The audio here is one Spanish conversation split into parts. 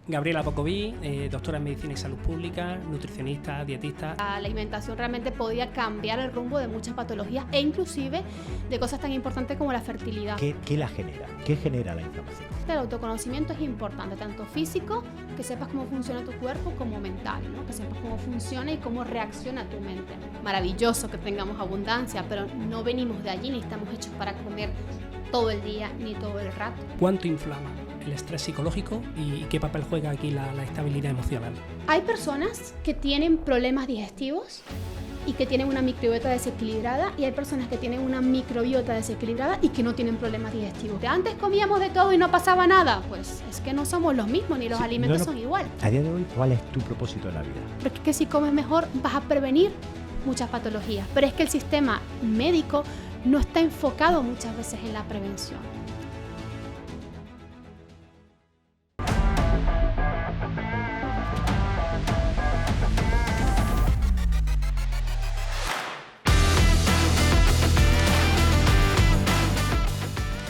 Gabriela Bocoví, doctora en Medicina y Salud Pública, nutricionista, dietista. La alimentación realmente podía cambiar el rumbo de muchas patologías e inclusive de cosas tan importantes como la fertilidad. ¿Qué la genera? ¿Qué genera la inflamación? El autoconocimiento es importante, tanto físico, que sepas cómo funciona tu cuerpo, como mental, ¿no? Que sepas cómo funciona y cómo reacciona tu mente. Maravilloso que tengamos abundancia, pero no venimos de allí, ni estamos hechos para comer todo el día ni todo el rato. ¿Cuánto inflama el estrés psicológico y qué papel juega aquí la estabilidad emocional? Hay personas que tienen problemas digestivos y que tienen una microbiota desequilibrada, y hay personas que tienen una microbiota desequilibrada y que no tienen problemas digestivos. Antes comíamos de todo y no pasaba nada, pues es que no somos los mismos ni los alimentos son igual. A día de hoy, ¿cuál es tu propósito en la vida? Porque es que si comes mejor vas a prevenir muchas patologías, pero es que el sistema médico no está enfocado muchas veces en la prevención.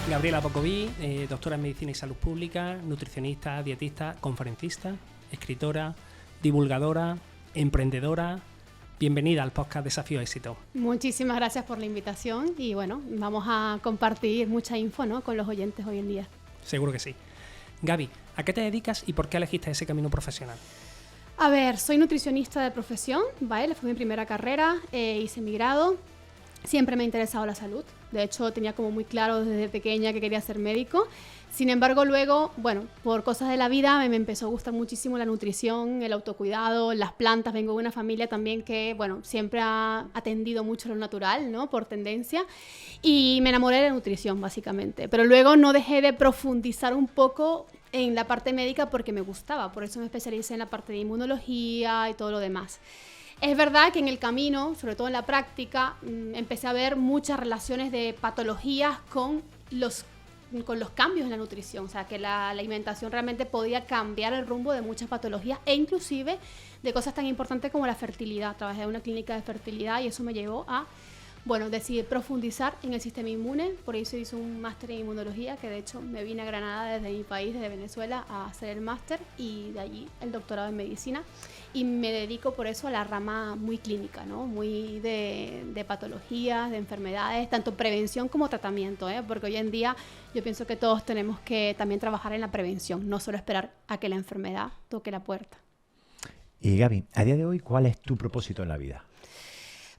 Gabriela Bocoví, doctora en Medicina y Salud Pública, nutricionista, dietista, conferencista, escritora, divulgadora, emprendedora. Bienvenida al podcast Desafío Éxito. Muchísimas gracias por la invitación y bueno, vamos a compartir mucha info, ¿no?, con los oyentes hoy en día. Seguro que sí. Gaby, ¿a qué te dedicas y por qué elegiste ese camino profesional? A ver, soy nutricionista de profesión, ¿vale? Fue mi primera carrera, hice mi grado. Siempre me ha interesado la salud. De hecho, tenía como muy claro desde pequeña que quería ser médico. Sin embargo, luego, bueno, por cosas de la vida me empezó a gustar muchísimo la nutrición, el autocuidado, las plantas. Vengo de una familia también que, bueno, siempre ha atendido mucho lo natural, ¿no?, por tendencia. Y me enamoré de la nutrición, básicamente. Pero luego no dejé de profundizar un poco en la parte médica porque me gustaba. Por eso me especialicé en la parte de inmunología y todo lo demás. Es verdad que en el camino, sobre todo en la práctica, empecé a ver muchas relaciones de patologías con los cambios en la nutrición. O sea, que la alimentación realmente podía cambiar el rumbo de muchas patologías e inclusive de cosas tan importantes como la fertilidad. Trabajé en una clínica de fertilidad y eso me llevó a, bueno, decidí profundizar en el sistema inmune. Por eso hice un máster en inmunología, que de hecho me vine a Granada desde mi país, desde Venezuela, a hacer el máster y de allí el doctorado en medicina. Y me dedico por eso a la rama muy clínica, ¿no?, muy de patologías, de enfermedades, tanto prevención como tratamiento, porque hoy en día yo pienso que todos tenemos que también trabajar en la prevención, no solo esperar a que la enfermedad toque la puerta. Y Gaby, a día de hoy, ¿cuál es tu propósito en la vida?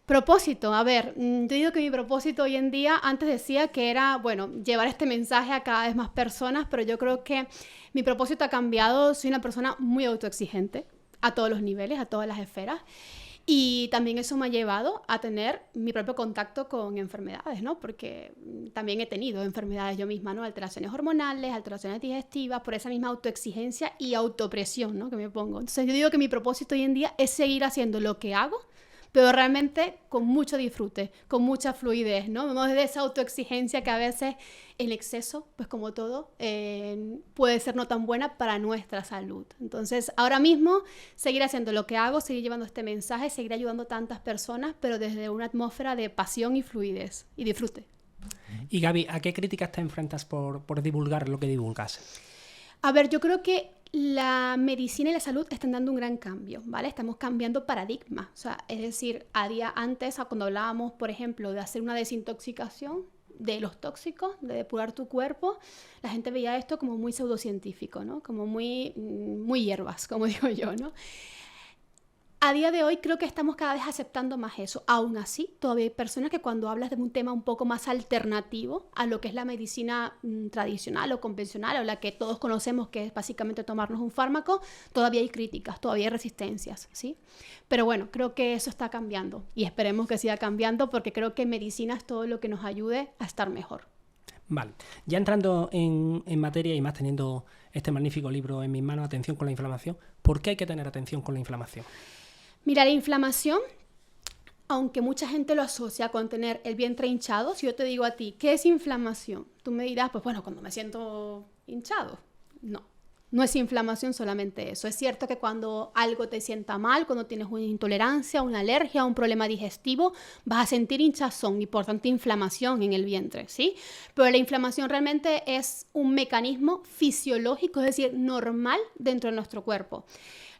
Propósito, a ver, yo digo que mi propósito hoy en día, antes decía que era, bueno, llevar este mensaje a cada vez más personas, pero yo creo que mi propósito ha cambiado. Soy una persona muy autoexigente a todos los niveles, a todas las esferas, y también eso me ha llevado a tener mi propio contacto con enfermedades, ¿no?, porque también he tenido enfermedades yo misma, ¿no?, alteraciones hormonales, alteraciones digestivas, por esa misma autoexigencia y autopresión, ¿no?, que me pongo. Entonces yo digo que mi propósito hoy en día es seguir haciendo lo que hago, pero realmente con mucho disfrute, con mucha fluidez, ¿no? No desde esa autoexigencia que a veces en exceso, pues como todo, puede ser no tan buena para nuestra salud. Entonces, ahora mismo, seguir haciendo lo que hago, seguir llevando este mensaje, seguir ayudando a tantas personas, pero desde una atmósfera de pasión y fluidez y disfrute. Y Gaby, ¿a qué críticas te enfrentas por divulgar lo que divulgas? A ver, yo creo que la medicina y la salud están dando un gran cambio, ¿vale? Estamos cambiando paradigmas. O sea, es decir, antes, cuando hablábamos, por ejemplo, de hacer una desintoxicación de los tóxicos, de depurar tu cuerpo, la gente veía esto como muy pseudocientífico, ¿no? Como muy hierbas, como digo yo, ¿no? A día de hoy creo que estamos cada vez aceptando más eso. Aún así, todavía hay personas que cuando hablas de un tema un poco más alternativo a lo que es la medicina tradicional o convencional, o la que todos conocemos, que es básicamente tomarnos un fármaco, todavía hay críticas, todavía hay resistencias, ¿sí? Pero bueno, creo que eso está cambiando y esperemos que siga cambiando, porque creo que medicina es todo lo que nos ayude a estar mejor. Vale, ya entrando en materia y más teniendo este magnífico libro en mis manos, Atención con la inflamación, ¿por qué hay que tener atención con la inflamación? Mira, la inflamación, aunque mucha gente lo asocia con tener el vientre hinchado, si yo te digo a ti, ¿qué es inflamación? Tú me dirás, pues bueno, cuando me siento hinchado. No. No es inflamación solamente eso. Es cierto que cuando algo te sienta mal, cuando tienes una intolerancia, una alergia, un problema digestivo, vas a sentir hinchazón y por tanto inflamación en el vientre, ¿sí? Pero la inflamación realmente es un mecanismo fisiológico, es decir, normal dentro de nuestro cuerpo.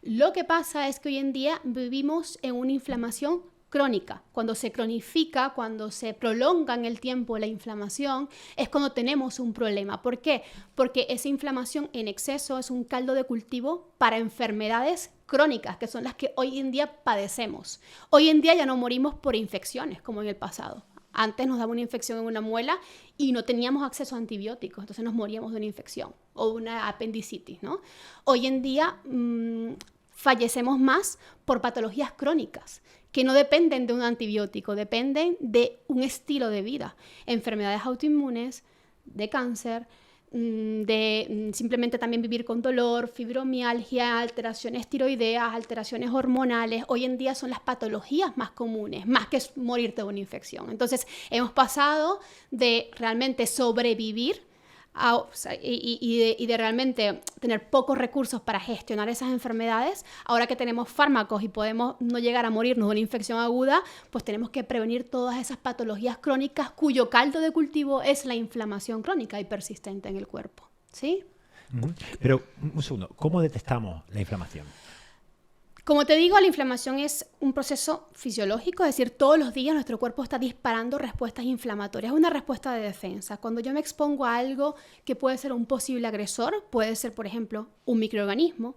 Lo que pasa es que hoy en día vivimos en una inflamación crónica. Cuando se cronifica, cuando se prolonga en el tiempo la inflamación, es cuando tenemos un problema. ¿Por qué? Porque esa inflamación en exceso es un caldo de cultivo para enfermedades crónicas, que son las que hoy en día padecemos. Hoy en día ya no morimos por infecciones como en el pasado. Antes nos daba una infección en una muela y no teníamos acceso a antibióticos, entonces nos moríamos de una infección o de una apendicitis, ¿no? Hoy en día fallecemos más por patologías crónicas que no dependen de un antibiótico, dependen de un estilo de vida. Enfermedades autoinmunes, de cáncer, de simplemente también vivir con dolor, fibromialgia, alteraciones tiroideas, alteraciones hormonales. Hoy en día son las patologías más comunes, más que morirte de una infección. Entonces, hemos pasado de realmente sobrevivir y de realmente tener pocos recursos para gestionar esas enfermedades. Ahora que tenemos fármacos y podemos no llegar a morirnos de una infección aguda, pues tenemos que prevenir todas esas patologías crónicas cuyo caldo de cultivo es la inflamación crónica y persistente en el cuerpo, ¿sí? Pero, un segundo, ¿cómo detectamos la inflamación? Como te digo, la inflamación es un proceso fisiológico, es decir, todos los días nuestro cuerpo está disparando respuestas inflamatorias, es una respuesta de defensa. Cuando yo me expongo a algo que puede ser un posible agresor, puede ser, por ejemplo, un microorganismo,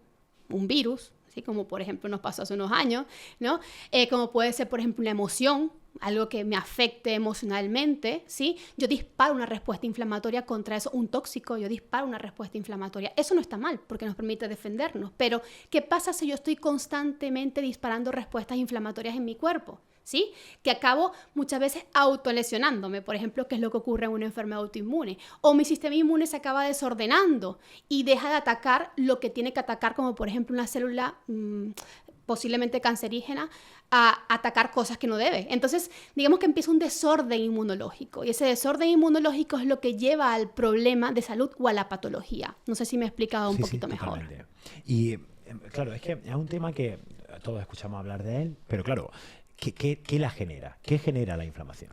un virus, ¿sí? Como por ejemplo nos pasó hace unos años, ¿no? Como puede ser, por ejemplo, una emoción, algo que me afecte emocionalmente, ¿sí? Yo disparo una respuesta inflamatoria contra eso, un tóxico, yo disparo una respuesta inflamatoria. Eso no está mal porque nos permite defendernos, pero ¿qué pasa si yo estoy constantemente disparando respuestas inflamatorias en mi cuerpo? ¿Sí? Que acabo muchas veces autolesionándome, por ejemplo, que es lo que ocurre en una enfermedad autoinmune. O mi sistema inmune se acaba desordenando y deja de atacar lo que tiene que atacar, como por ejemplo una célula posiblemente cancerígena, a atacar cosas que no debe. Entonces, digamos que empieza un desorden inmunológico y ese desorden inmunológico es lo que lleva al problema de salud o a la patología. No sé si me he explicado un poquito mejor. Totalmente. Y claro, es que es un tema que todos escuchamos hablar de él, pero claro, ¿qué la genera? ¿Qué genera la inflamación?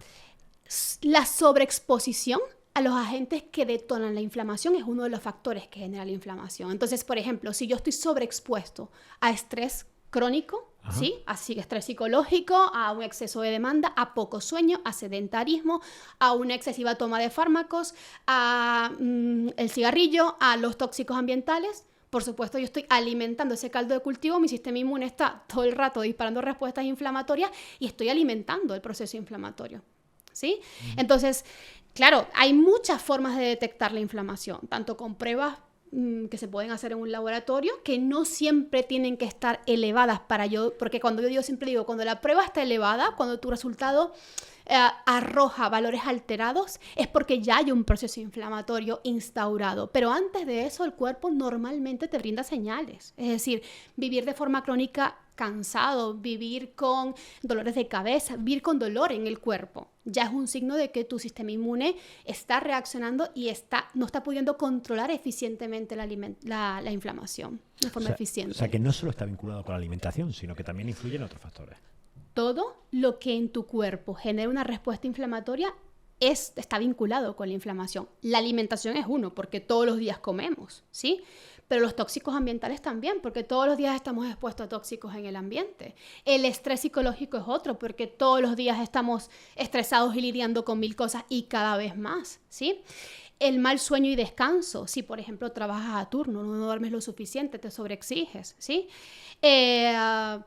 La sobreexposición a los agentes que detonan la inflamación es uno de los factores que genera la inflamación. Entonces, por ejemplo, si yo estoy sobreexpuesto a estrés crónico, ¿sí? Así que estrés psicológico, a un exceso de demanda, a poco sueño, a sedentarismo, a una excesiva toma de fármacos, a el cigarrillo, a los tóxicos ambientales. Por supuesto, yo estoy alimentando ese caldo de cultivo, mi sistema inmune está todo el rato disparando respuestas inflamatorias y estoy alimentando el proceso inflamatorio, ¿sí? Entonces, claro, hay muchas formas de detectar la inflamación, tanto con pruebas que se pueden hacer en un laboratorio, que no siempre tienen que estar elevadas porque cuando yo siempre digo, cuando la prueba está elevada, cuando tu resultado arroja valores alterados, es porque ya hay un proceso inflamatorio instaurado. Pero antes de eso, el cuerpo normalmente te brinda señales. Es decir, vivir de forma crónica cansado, vivir con dolores de cabeza, vivir con dolor en el cuerpo, ya es un signo de que tu sistema inmune está reaccionando y no está pudiendo controlar eficientemente la inflamación de forma eficiente. O sea, que no solo está vinculado con la alimentación, sino que también influye en otros factores. Todo lo que en tu cuerpo genera una respuesta inflamatoria está vinculado con la inflamación. La alimentación es uno, porque todos los días comemos, ¿sí? Pero los tóxicos ambientales también, porque todos los días estamos expuestos a tóxicos en el ambiente. El estrés psicológico es otro, porque todos los días estamos estresados y lidiando con 1000 cosas y cada vez más, ¿sí? El mal sueño y descanso, si por ejemplo trabajas a turno, no duermes lo suficiente, te sobreexiges, ¿sí? El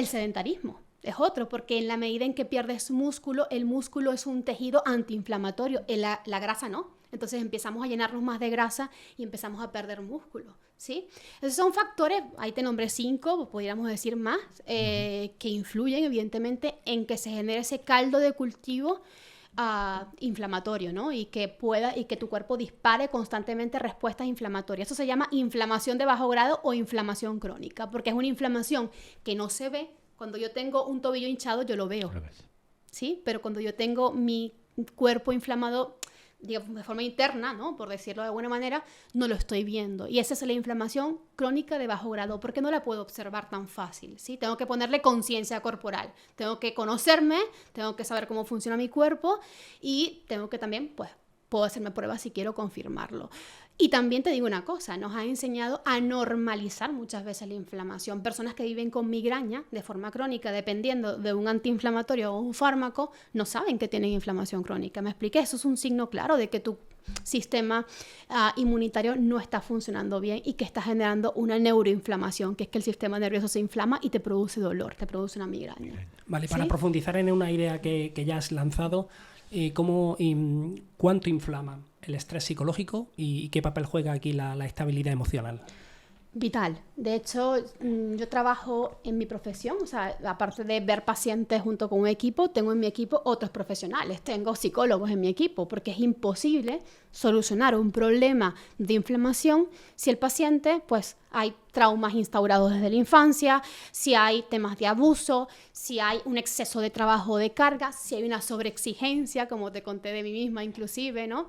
sedentarismo es otro, porque en la medida en que pierdes músculo, el músculo es un tejido antiinflamatorio, la grasa no. Entonces empezamos a llenarnos más de grasa y empezamos a perder músculo, ¿sí? Esos son factores, ahí te nombré 5, podríamos decir más, que influyen evidentemente en que se genere ese caldo de cultivo inflamatorio, ¿no? Y que tu cuerpo dispare constantemente respuestas inflamatorias. Eso se llama inflamación de bajo grado o inflamación crónica, porque es una inflamación que no se ve. Cuando yo tengo un tobillo hinchado, yo lo veo, ¿sí? Pero cuando yo tengo mi cuerpo inflamado digamos, de forma interna, ¿no? Por decirlo de alguna manera, no lo estoy viendo. Y esa es la inflamación crónica de bajo grado, porque no la puedo observar tan fácil, ¿sí? Tengo que ponerle conciencia corporal, tengo que conocerme, tengo que saber cómo funciona mi cuerpo y tengo que también, pues, puedo hacerme pruebas si quiero confirmarlo. Y también te digo una cosa, nos ha enseñado a normalizar muchas veces la inflamación. Personas que viven con migraña de forma crónica, dependiendo de un antiinflamatorio o un fármaco, no saben que tienen inflamación crónica. ¿Me expliqué? Eso es un signo claro de que tu sistema inmunitario no está funcionando bien y que está generando una neuroinflamación, que es que el sistema nervioso se inflama y te produce dolor, te produce una migraña. Vale, para ¿Sí? profundizar en una idea que ya has lanzado, ¿cuánto inflama el estrés psicológico y qué papel juega aquí la estabilidad emocional? Vital. De hecho, yo trabajo en mi profesión, o sea, aparte de ver pacientes junto con un equipo, tengo en mi equipo otros profesionales, tengo psicólogos en mi equipo, porque es imposible solucionar un problema de inflamación si el paciente, pues, hay traumas instaurados desde la infancia, si hay temas de abuso, si hay un exceso de trabajo o de carga, si hay una sobreexigencia, como te conté de mí misma inclusive, ¿no?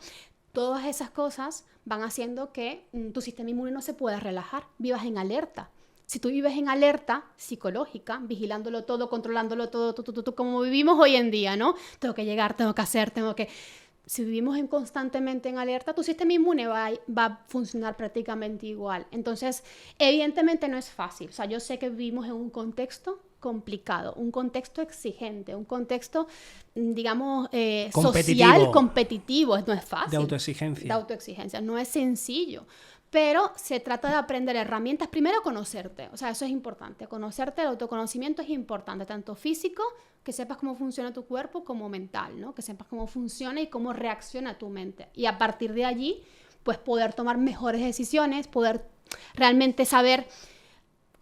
Todas esas cosas van haciendo que tu sistema inmune no se pueda relajar, vivas en alerta. Si tú vives en alerta psicológica, vigilándolo todo, controlándolo todo, como vivimos hoy en día, ¿no? Tengo que llegar, tengo que hacer, tengo que... Si vivimos constantemente en alerta, tu sistema inmune va a funcionar prácticamente igual. Entonces, evidentemente no es fácil. O sea, yo sé que vivimos en un contexto complicado, un contexto exigente, un contexto, digamos, social, competitivo. No es fácil. De autoexigencia. De autoexigencia. No es sencillo. Pero se trata de aprender herramientas. Primero, conocerte. O sea, eso es importante. Conocerte, el autoconocimiento es importante, tanto físico, que sepas cómo funciona tu cuerpo, como mental, ¿no? Que sepas cómo funciona y cómo reacciona tu mente. Y a partir de allí, pues poder tomar mejores decisiones, poder realmente saber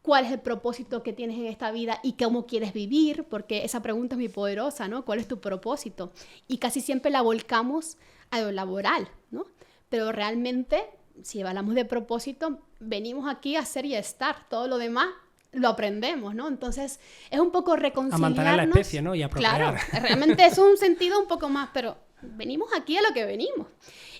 cuál es el propósito que tienes en esta vida y cómo quieres vivir, porque esa pregunta es muy poderosa, ¿no? ¿Cuál es tu propósito? Y casi siempre la volcamos a lo laboral, ¿no? Pero realmente, si hablamos de propósito, venimos aquí a ser y a estar. Todo lo demás lo aprendemos, ¿no? Entonces, es un poco reconciliarnos. A mantener la especie, ¿no? Y a procrear. Claro, realmente es un sentido un poco más, pero venimos aquí a lo que venimos.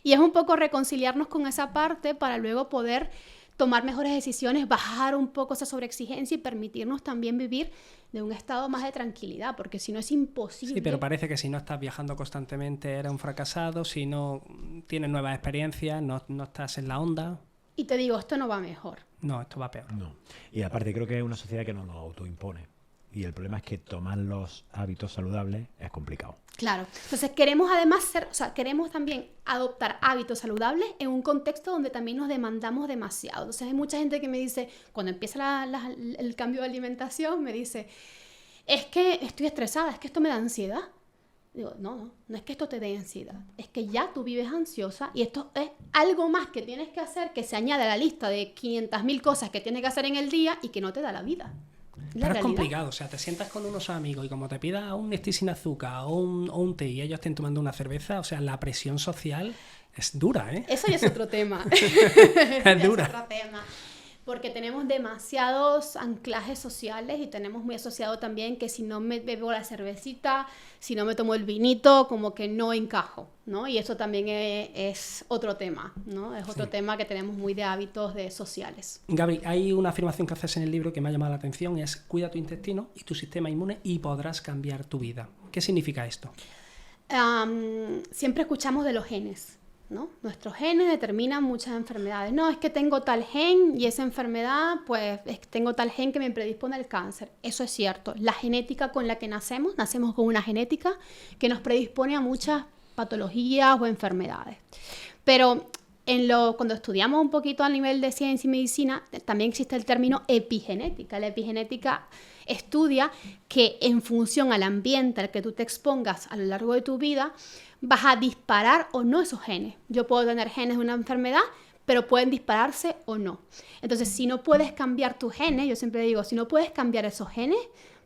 Y es un poco reconciliarnos con esa parte para luego poder tomar mejores decisiones, bajar un poco esa sobreexigencia y permitirnos también vivir de un estado más de tranquilidad, porque si no es imposible. Sí, pero parece que si no estás viajando constantemente eres un fracasado, si no tienes nuevas experiencias, no estás en la onda. Y te digo, esto no va mejor. No, esto va peor. No. Y aparte creo que es una sociedad que no nos autoimpone. Y el problema es que tomar los hábitos saludables es complicado. Claro. Entonces queremos además queremos también adoptar hábitos saludables en un contexto donde también nos demandamos demasiado. Entonces hay mucha gente que me dice, cuando empieza el cambio de alimentación, me dice, es que estoy estresada, es que esto me da ansiedad. Digo, no es que esto te dé ansiedad, es que ya tú vives ansiosa y esto es algo más que tienes que hacer, que se añade a la lista de 500.000 cosas que tienes que hacer en el día y que no te da la vida. Pero es complicado, o sea, te sientas con unos amigos y como te pidas un Nestí sin azúcar o un té y ellos estén tomando una cerveza, o sea, la presión social es dura, ¿eh? Eso ya es otro tema. Es dura. Es otro tema. Porque tenemos demasiados anclajes sociales y tenemos muy asociado también que si no me bebo la cervecita, si no me tomo el vinito, como que no encajo, ¿no? Y eso también es otro tema, ¿no? Es otro tema que tenemos muy de hábitos sociales. Gabri, hay una afirmación que haces en el libro que me ha llamado la atención, es cuida tu intestino y tu sistema inmune y podrás cambiar tu vida. ¿Qué significa esto? Siempre escuchamos de los genes, ¿no? Nuestros genes determinan muchas enfermedades. No, es que tengo tal gen y esa enfermedad, pues tengo tal gen que me predispone al cáncer. Eso es cierto. La genética con la que nacemos con una genética que nos predispone a muchas patologías o enfermedades. Pero cuando estudiamos un poquito a nivel de ciencia y medicina, también existe el término epigenética. La epigenética estudia que en función al ambiente al que tú te expongas a lo largo de tu vida, vas a disparar o no esos genes. Yo puedo tener genes de una enfermedad, pero pueden dispararse o no. Entonces, si no puedes cambiar tus genes, yo siempre digo, si no puedes cambiar esos genes,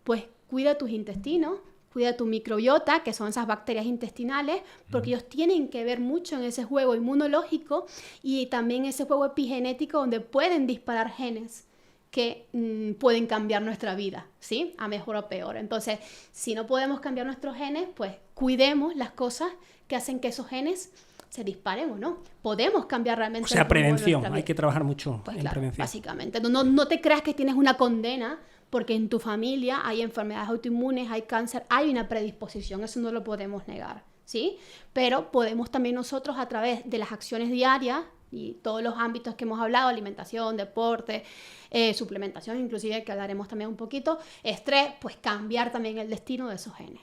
pues cuida tus intestinos, cuida tu microbiota, que son esas bacterias intestinales, porque ellos tienen que ver mucho en ese juego inmunológico y también ese juego epigenético donde pueden disparar genes que pueden cambiar nuestra vida, ¿sí? A mejor o peor. Entonces, si no podemos cambiar nuestros genes, pues cuidemos las cosas que hacen que esos genes se disparen o no. Podemos cambiar realmente. O sea, el rumbo de prevención, nuestra vida. hay que trabajar mucho Pues en claro, prevención. básicamente. No te creas que tienes una condena porque en tu familia hay enfermedades autoinmunes, hay cáncer, hay una predisposición, eso no lo podemos negar, ¿sí? Pero podemos también nosotros a través de las acciones diarias y todos los ámbitos que hemos hablado, alimentación, deporte, suplementación, inclusive que hablaremos también un poquito, estrés, pues cambiar también el destino de esos genes.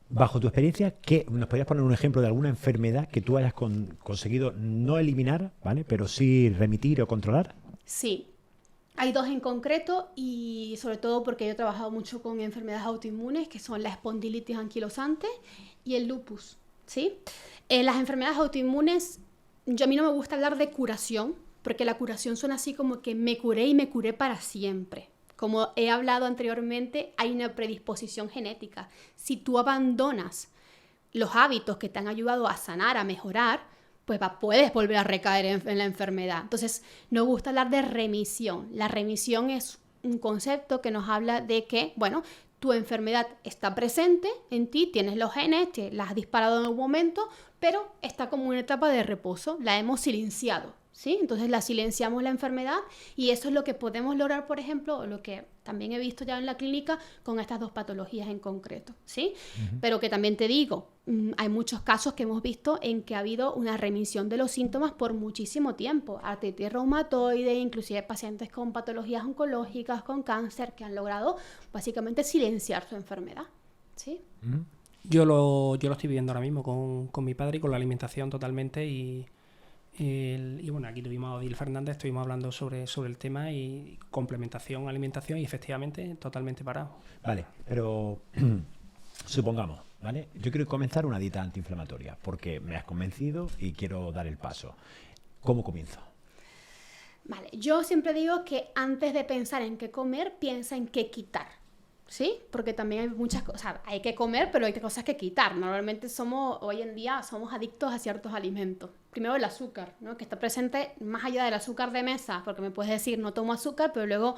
Bajo tu experiencia, ¿nos podrías poner un ejemplo de alguna enfermedad que tú hayas conseguido no eliminar, ¿vale? Pero sí remitir o controlar? Sí. Hay dos en concreto y sobre todo porque yo he trabajado mucho con enfermedades autoinmunes que son la espondilitis anquilosante y el lupus, ¿sí? Las enfermedades autoinmunes, a mí no me gusta hablar de curación porque la curación suena así como que me curé y me curé para siempre. Como he hablado anteriormente, hay una predisposición genética. Si tú abandonas los hábitos que te han ayudado a sanar, a mejorar, pues puedes volver a recaer en la enfermedad. Entonces, nos gusta hablar de remisión. La remisión es un concepto que nos habla de que, bueno, tu enfermedad está presente en ti, tienes los genes, la has disparado en algún momento, pero está como una etapa de reposo, la hemos silenciado, ¿sí? Entonces la silenciamos la enfermedad y eso es lo que podemos lograr, por ejemplo, o lo que también he visto ya en la clínica con estas dos patologías en concreto, ¿sí? Pero que también te digo, hay muchos casos que hemos visto en que ha habido una remisión de los síntomas por muchísimo tiempo, artritis reumatoide, inclusive pacientes con patologías oncológicas, con cáncer, que han logrado básicamente silenciar su enfermedad, ¿sí? Yo lo estoy viviendo ahora mismo con mi padre y con la alimentación totalmente y bueno, aquí tuvimos a Odil Fernández, estuvimos hablando sobre el tema y complementación, alimentación y efectivamente totalmente parado. Vale, pero supongamos, ¿vale? Yo quiero comenzar una dieta antiinflamatoria porque me has convencido y quiero dar el paso. ¿Cómo comienzo? Vale, yo siempre digo que antes de pensar en qué comer, piensa en qué quitar. ¿Sí? Porque también hay muchas cosas, hay que comer, pero hay cosas que quitar. Normalmente hoy en día somos adictos a ciertos alimentos. Primero el azúcar, ¿no? Que está presente más allá del azúcar de mesa, porque me puedes decir no tomo azúcar, pero luego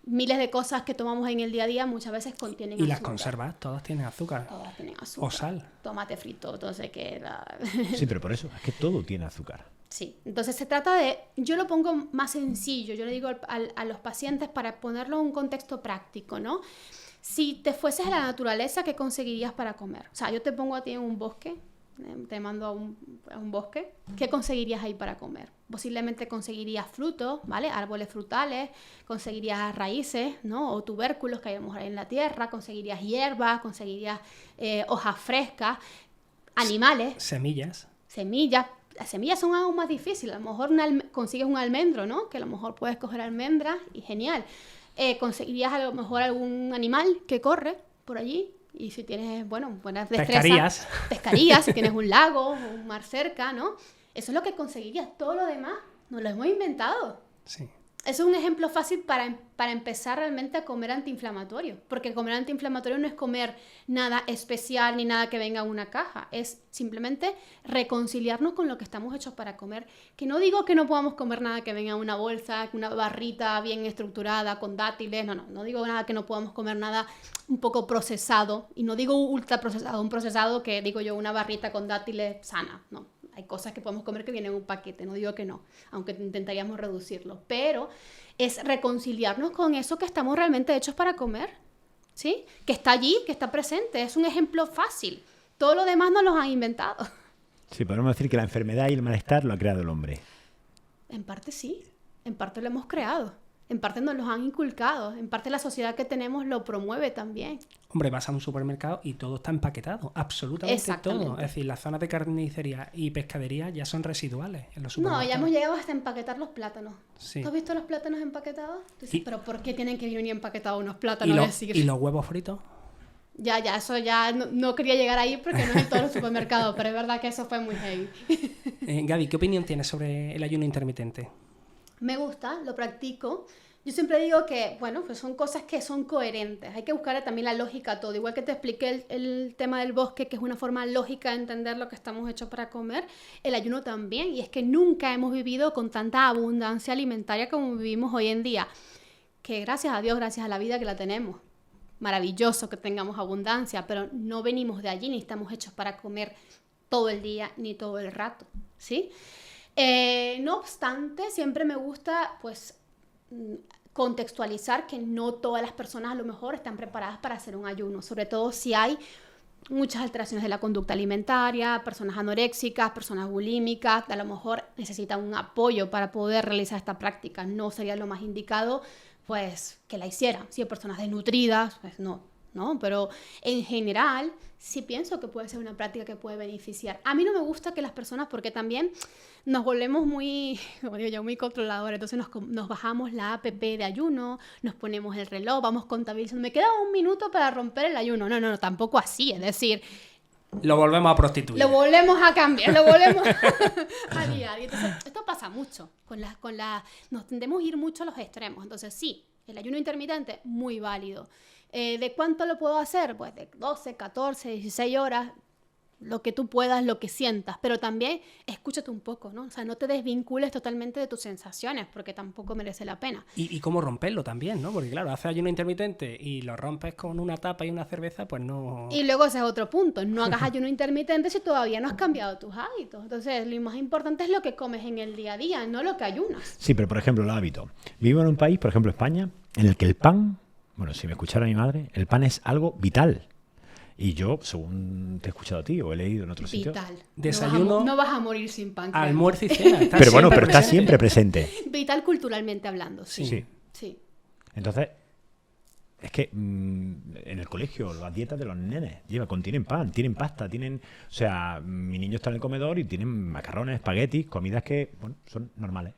miles de cosas que tomamos en el día a día muchas veces contienen azúcar. Y las conservas, todas tienen azúcar. Todas tienen azúcar. O sal. Tomate frito, entonces que Sí, pero por eso, es que todo tiene azúcar. Sí, entonces se trata de, yo lo pongo más sencillo, yo le digo a los pacientes para ponerlo en un contexto práctico, ¿no? Si te fueses a la naturaleza, ¿qué conseguirías para comer? O sea, yo te pongo a ti en un bosque, te mando a un bosque, ¿qué conseguirías ahí para comer? Posiblemente conseguirías frutos, ¿vale? Árboles frutales, conseguirías raíces, ¿no? O tubérculos que hay a lo mejor en la tierra, conseguirías hierbas, conseguirías hojas frescas, animales. Semillas. Las semillas son algo más difícil, a lo mejor consigues un almendro, ¿no? Que a lo mejor puedes coger almendras y genial. Conseguirías a lo mejor algún animal que corre por allí y si tienes, bueno, buenas destrezas, pescarías, si tienes un lago o un mar cerca, ¿no? Eso es lo que conseguirías. Todo lo demás nos lo hemos inventado. Sí. Eso es un ejemplo fácil para empezar realmente a comer antiinflamatorio, porque comer antiinflamatorio no es comer nada especial ni nada que venga en una caja, es simplemente reconciliarnos con lo que estamos hechos para comer, que no digo que no podamos comer nada que venga en una bolsa, una barrita bien estructurada con dátiles, no digo nada que no podamos comer nada un poco procesado, y no digo ultra procesado, un procesado que digo yo una barrita con dátiles sana, no. Hay cosas que podemos comer que vienen en un paquete, no digo que no, aunque intentaríamos reducirlo, pero es reconciliarnos con eso que estamos realmente hechos para comer, ¿sí? Que está allí, que está presente, es un ejemplo fácil. Todo lo demás nos lo han inventado. Sí, podemos decir que la enfermedad y el malestar lo ha creado el hombre. En parte sí, en parte lo hemos creado, en parte nos los han inculcado, en parte la sociedad que tenemos lo promueve también. Hombre, vas a un supermercado y todo está empaquetado, absolutamente todo. Es decir, las zonas de carnicería y pescadería ya son residuales en los supermercados. No, ya hemos llegado hasta empaquetar los plátanos. Sí. ¿Tú has visto los plátanos empaquetados? Tú dices, ¿pero por qué tienen que venir empaquetados unos plátanos? ¿Y los huevos fritos? Ya, eso ya no quería llegar ahí porque no es en todos los supermercados, pero es verdad que eso fue muy heavy. Gaby, ¿qué opinión tienes sobre el ayuno intermitente? Me gusta, lo practico. Yo siempre digo que, bueno, pues son cosas que son coherentes. Hay que buscar también la lógica a todo. Igual que te expliqué el tema del bosque, que es una forma lógica de entender lo que estamos hechos para comer, el ayuno también. Y es que nunca hemos vivido con tanta abundancia alimentaria como vivimos hoy en día. Que gracias a Dios, gracias a la vida que la tenemos. Maravilloso que tengamos abundancia, pero no venimos de allí ni estamos hechos para comer todo el día ni todo el rato, ¿sí? No obstante, siempre me gusta, pues, contextualizar que no todas las personas a lo mejor están preparadas para hacer un ayuno, sobre todo si hay muchas alteraciones de la conducta alimentaria, personas anoréxicas, personas bulímicas, a lo mejor necesitan un apoyo para poder realizar esta práctica. No sería lo más indicado, pues, que la hicieran. Si hay personas desnutridas, pues no, pero en general sí pienso que puede ser una práctica que puede beneficiar. A mí no me gusta que las personas, porque también nos volvemos muy, como digo yo, muy controladores, entonces nos bajamos la app de ayuno, nos ponemos el reloj, vamos contabilizando, me queda 1 minuto para romper el ayuno. No, tampoco así, es decir... Lo volvemos a prostituir. Lo volvemos a cambiar, lo volvemos a liar. Entonces, esto pasa mucho, nos tendemos a ir mucho a los extremos, entonces sí, el ayuno intermitente, muy válido. ¿De cuánto lo puedo hacer? Pues de 12, 14, 16 horas, lo que tú puedas, lo que sientas, pero también escúchate un poco, ¿no? O sea, no te desvincules totalmente de tus sensaciones, porque tampoco merece la pena. Y cómo romperlo también, ¿no? Porque claro, haces ayuno intermitente y lo rompes con una tapa y una cerveza, pues no... Y luego ese es otro punto, no hagas ayuno intermitente si todavía no has cambiado tus hábitos. Entonces, lo más importante es lo que comes en el día a día, no lo que ayunas. Sí, pero por ejemplo, los hábitos. Vivo en un país, por ejemplo España, en el que el pan, bueno, si me escuchara mi madre, el pan es algo vital. Y yo, según te he escuchado a ti o he leído en otro sitio... Vital. Desayuno... No vas a morir sin pan. Almuerzo y cena. Pero bueno, pero está siempre presente. Vital culturalmente hablando, sí. Sí. Entonces, es que en el colegio, las dietas de los nenes contienen pan, tienen pasta, tienen... O sea, mi niño está en el comedor y tienen macarrones, espaguetis, comidas que, bueno, son normales.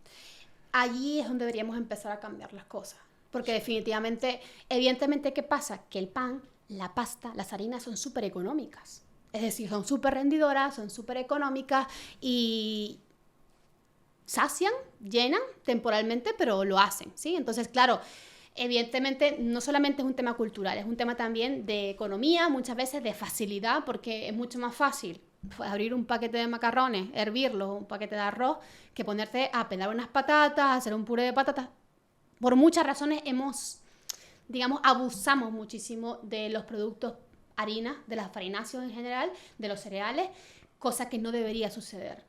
Allí es donde deberíamos empezar a cambiar las cosas. Porque definitivamente, evidentemente, ¿qué pasa? Que el pan, la pasta, las harinas son súper económicas. Es decir, son súper rendidoras, son súper económicas y sacian, llenan temporalmente, pero lo hacen, ¿sí? Entonces, claro, evidentemente no solamente es un tema cultural, es un tema también de economía, muchas veces de facilidad, porque es mucho más fácil abrir un paquete de macarrones, hervirlos, un paquete de arroz, que ponerte a pelar unas patatas, hacer un puré de patatas. Por muchas razones abusamos muchísimo de los productos harinas, de las farináceos en general, de los cereales, cosa que no debería suceder.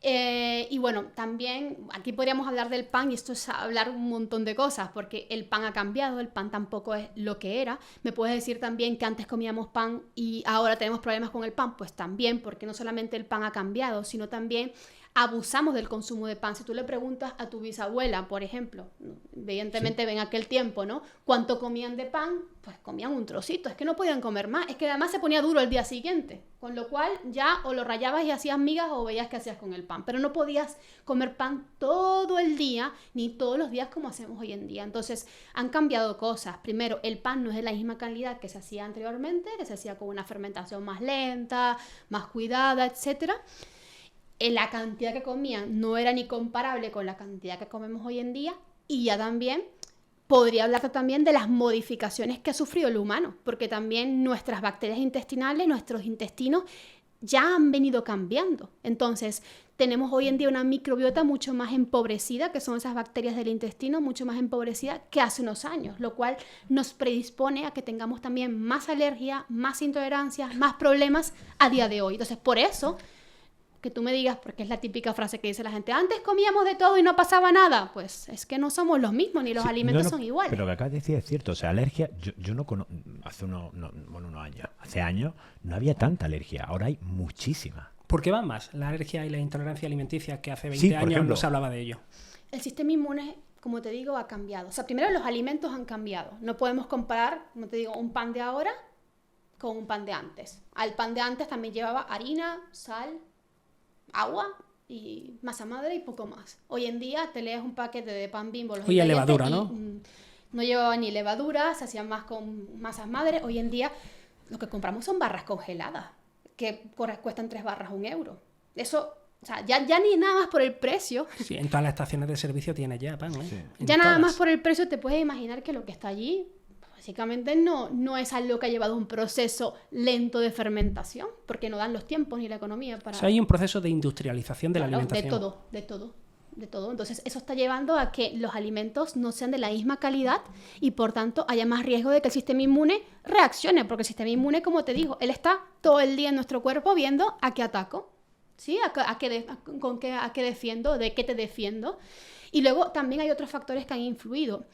Y bueno, también aquí podríamos hablar del pan, y esto es hablar un montón de cosas, porque el pan ha cambiado, el pan tampoco es lo que era. ¿Me puedes decir también que antes comíamos pan y ahora tenemos problemas con el pan? Pues también, porque no solamente el pan ha cambiado, sino también abusamos del consumo de pan. Si tú le preguntas a tu bisabuela, por ejemplo, evidentemente en aquel tiempo, ¿no? ¿Cuánto comían de pan? Pues comían un trocito, es que no podían comer más, es que además se ponía duro el día siguiente, con lo cual ya o lo rallabas y hacías migas o veías qué hacías con el pan, pero no podías comer pan todo el día, ni todos los días como hacemos hoy en día. Entonces han cambiado cosas. Primero, el pan no es de la misma calidad que se hacía anteriormente, que se hacía con una fermentación más lenta, más cuidada, etcétera. La cantidad que comían no era ni comparable con la cantidad que comemos hoy en día, y ya también podría hablarte también de las modificaciones que ha sufrido el humano, porque también nuestras bacterias intestinales, nuestros intestinos ya han venido cambiando. Entonces tenemos hoy en día una microbiota mucho más empobrecida, que son esas bacterias del intestino, mucho más empobrecida que hace unos años, lo cual nos predispone a que tengamos también más alergia, más intolerancias, más problemas a día de hoy. Entonces, por eso que tú me digas, porque es la típica frase que dice la gente, antes comíamos de todo y no pasaba nada, pues es que no somos los mismos, ni los alimentos son iguales. Pero lo que acabas de decir es cierto, o sea, alergia, yo no conozco, hace años no había tanta alergia, ahora hay muchísima. ¿Por qué van más la alergia y la intolerancia alimenticia que hace 20 años no se hablaba de ello? El sistema inmune, como te digo, ha cambiado. O sea, primero los alimentos han cambiado. No podemos comparar, como te digo, un pan de ahora con un pan de antes. Al pan de antes también llevaba harina, sal, agua y masa madre y poco más. Hoy en día te lees un paquete de pan Bimbo, y levadura, ¿no? No llevaba ni levadura, se hacían más con masas madre. Hoy en día lo que compramos son barras congeladas, que cuestan 3 barras €1. Eso, o sea, ya ni nada más por el precio. Sí, en todas las estaciones de servicio tienes ya pan, ¿eh? Sí. Ya nada más por el precio te puedes imaginar que lo que está allí básicamente no es algo que ha llevado un proceso lento de fermentación, porque no dan los tiempos ni la economía para... O sea, hay un proceso de industrialización de la alimentación. De todo. de todo. Entonces, eso está llevando a que los alimentos no sean de la misma calidad y, por tanto, haya más riesgo de que el sistema inmune reaccione, porque el sistema inmune, como te digo, él está todo el día en nuestro cuerpo viendo a qué ataco, ¿sí? A qué defiendo, de qué te defiendo. Y luego también hay otros factores que han influido.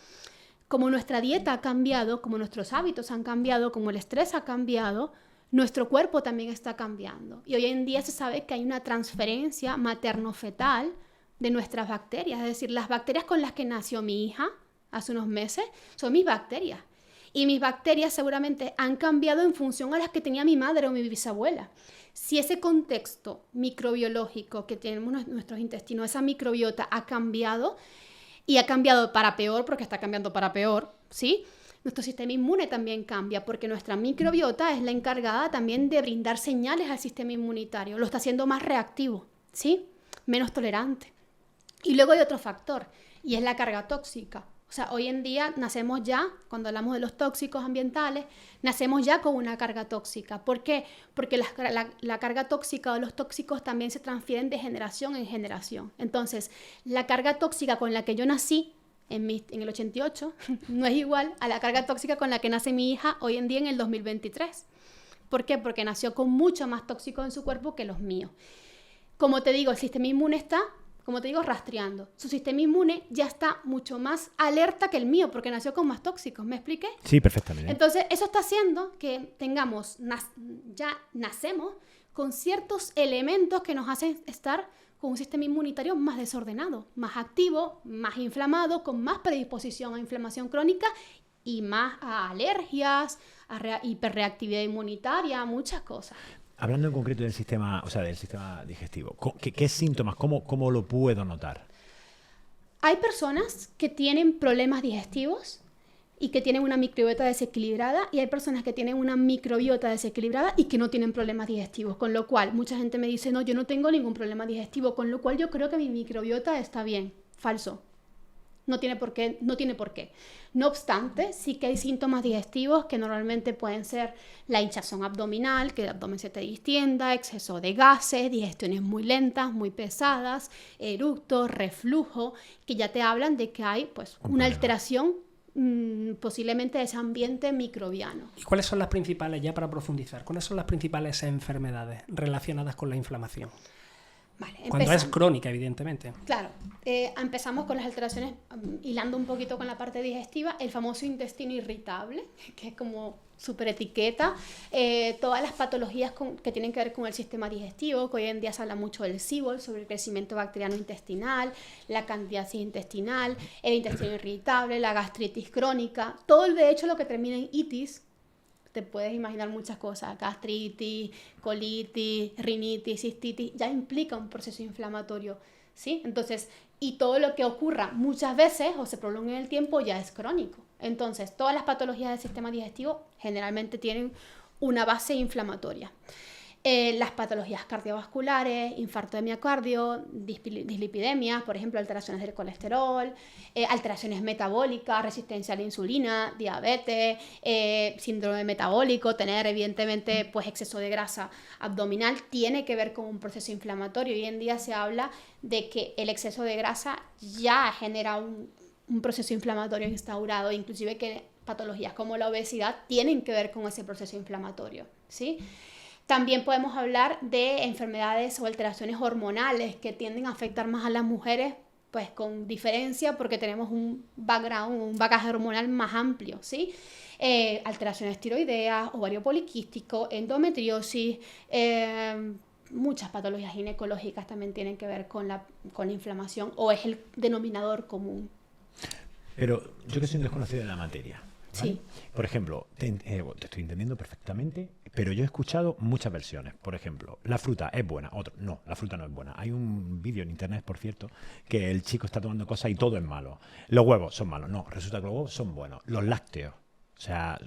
Como nuestra dieta ha cambiado, como nuestros hábitos han cambiado, como el estrés ha cambiado, nuestro cuerpo también está cambiando. Y hoy en día se sabe que hay una transferencia materno-fetal de nuestras bacterias. Es decir, las bacterias con las que nació mi hija hace unos meses son mis bacterias. Y mis bacterias seguramente han cambiado en función a las que tenía mi madre o mi bisabuela. Si ese contexto microbiológico que tenemos nuestros intestinos, esa microbiota ha cambiado, y ha cambiado para peor, porque está cambiando para peor, ¿sí? Nuestro sistema inmune también cambia, porque nuestra microbiota es la encargada también de brindar señales al sistema inmunitario. Lo está haciendo más reactivo, ¿sí? Menos tolerante. Y luego hay otro factor, y es la carga tóxica. O sea, hoy en día nacemos ya, cuando hablamos de los tóxicos ambientales, nacemos ya con una carga tóxica. ¿Por qué? Porque la carga tóxica o los tóxicos también se transfieren de generación en generación. Entonces, la carga tóxica con la que yo nací en el 88 no es igual a la carga tóxica con la que nace mi hija hoy en día en el 2023. ¿Por qué? Porque nació con mucho más tóxicos en su cuerpo que los míos. Como te digo, el sistema inmune está, como te digo, rastreando. Su sistema inmune ya está mucho más alerta que el mío, porque nació con más tóxicos. ¿Me expliqué? Sí, perfectamente. Entonces, eso está haciendo que tengamos, ya nacemos con ciertos elementos que nos hacen estar con un sistema inmunitario más desordenado, más activo, más inflamado, con más predisposición a inflamación crónica y más a alergias, a hiperreactividad inmunitaria, muchas cosas. Hablando en concreto del sistema, o sea, del sistema digestivo, ¿qué síntomas, cómo lo puedo notar? Hay personas que tienen problemas digestivos y que tienen una microbiota desequilibrada, y hay personas que tienen una microbiota desequilibrada y que no tienen problemas digestivos, con lo cual mucha gente me dice, no, yo no tengo ningún problema digestivo, con lo cual yo creo que mi microbiota está bien. Falso. No tiene por qué. No obstante, sí que hay síntomas digestivos que normalmente pueden ser la hinchazón abdominal, que el abdomen se te distienda, exceso de gases, digestiones muy lentas, muy pesadas, eructos, reflujo, que ya te hablan de que hay pues una alteración posiblemente de ese ambiente microbiano. ¿Y cuáles son las principales, ya para profundizar, cuáles son las principales enfermedades relacionadas con la inflamación? Vale, cuando es crónica, evidentemente. Claro, empezamos con las alteraciones, hilando un poquito con la parte digestiva, el famoso intestino irritable, que es como súper etiqueta, todas las patologías que tienen que ver con el sistema digestivo, que hoy en día se habla mucho del SIBOL, sobre el crecimiento bacteriano intestinal, la candidiasis intestinal, el intestino irritable, la gastritis crónica, todo de hecho lo que termina en itis. Te puedes imaginar muchas cosas, gastritis, colitis, rinitis, cistitis, ya implica un proceso inflamatorio, ¿sí? Entonces, y todo lo que ocurra muchas veces o se prolonga en el tiempo ya es crónico. Entonces, todas las patologías del sistema digestivo generalmente tienen una base inflamatoria. Las patologías cardiovasculares, infarto de miocardio, dislipidemias, por ejemplo, alteraciones del colesterol, alteraciones metabólicas, resistencia a la insulina, diabetes, síndrome metabólico, tener evidentemente pues, exceso de grasa abdominal, tiene que ver con un proceso inflamatorio. Hoy en día se habla de que el exceso de grasa ya genera un proceso inflamatorio instaurado, inclusive que patologías como la obesidad tienen que ver con ese proceso inflamatorio, ¿sí? También podemos hablar de enfermedades o alteraciones hormonales que tienden a afectar más a las mujeres, pues con diferencia porque tenemos un background, un bagaje hormonal más amplio, ¿sí? Alteraciones tiroideas, ovario poliquístico, endometriosis, muchas patologías ginecológicas también tienen que ver con la inflamación o es el denominador común. Pero yo que soy un desconocido de la materia, ¿vale? Sí. Por ejemplo, te estoy entendiendo perfectamente, pero yo he escuchado muchas versiones. Por ejemplo, la fruta es buena, otro, no, la fruta no es buena. Hay un vídeo en internet, por cierto, que el chico está tomando cosas y todo es malo. Los huevos son malos, no, resulta que los huevos son buenos. Los lácteos, o sea,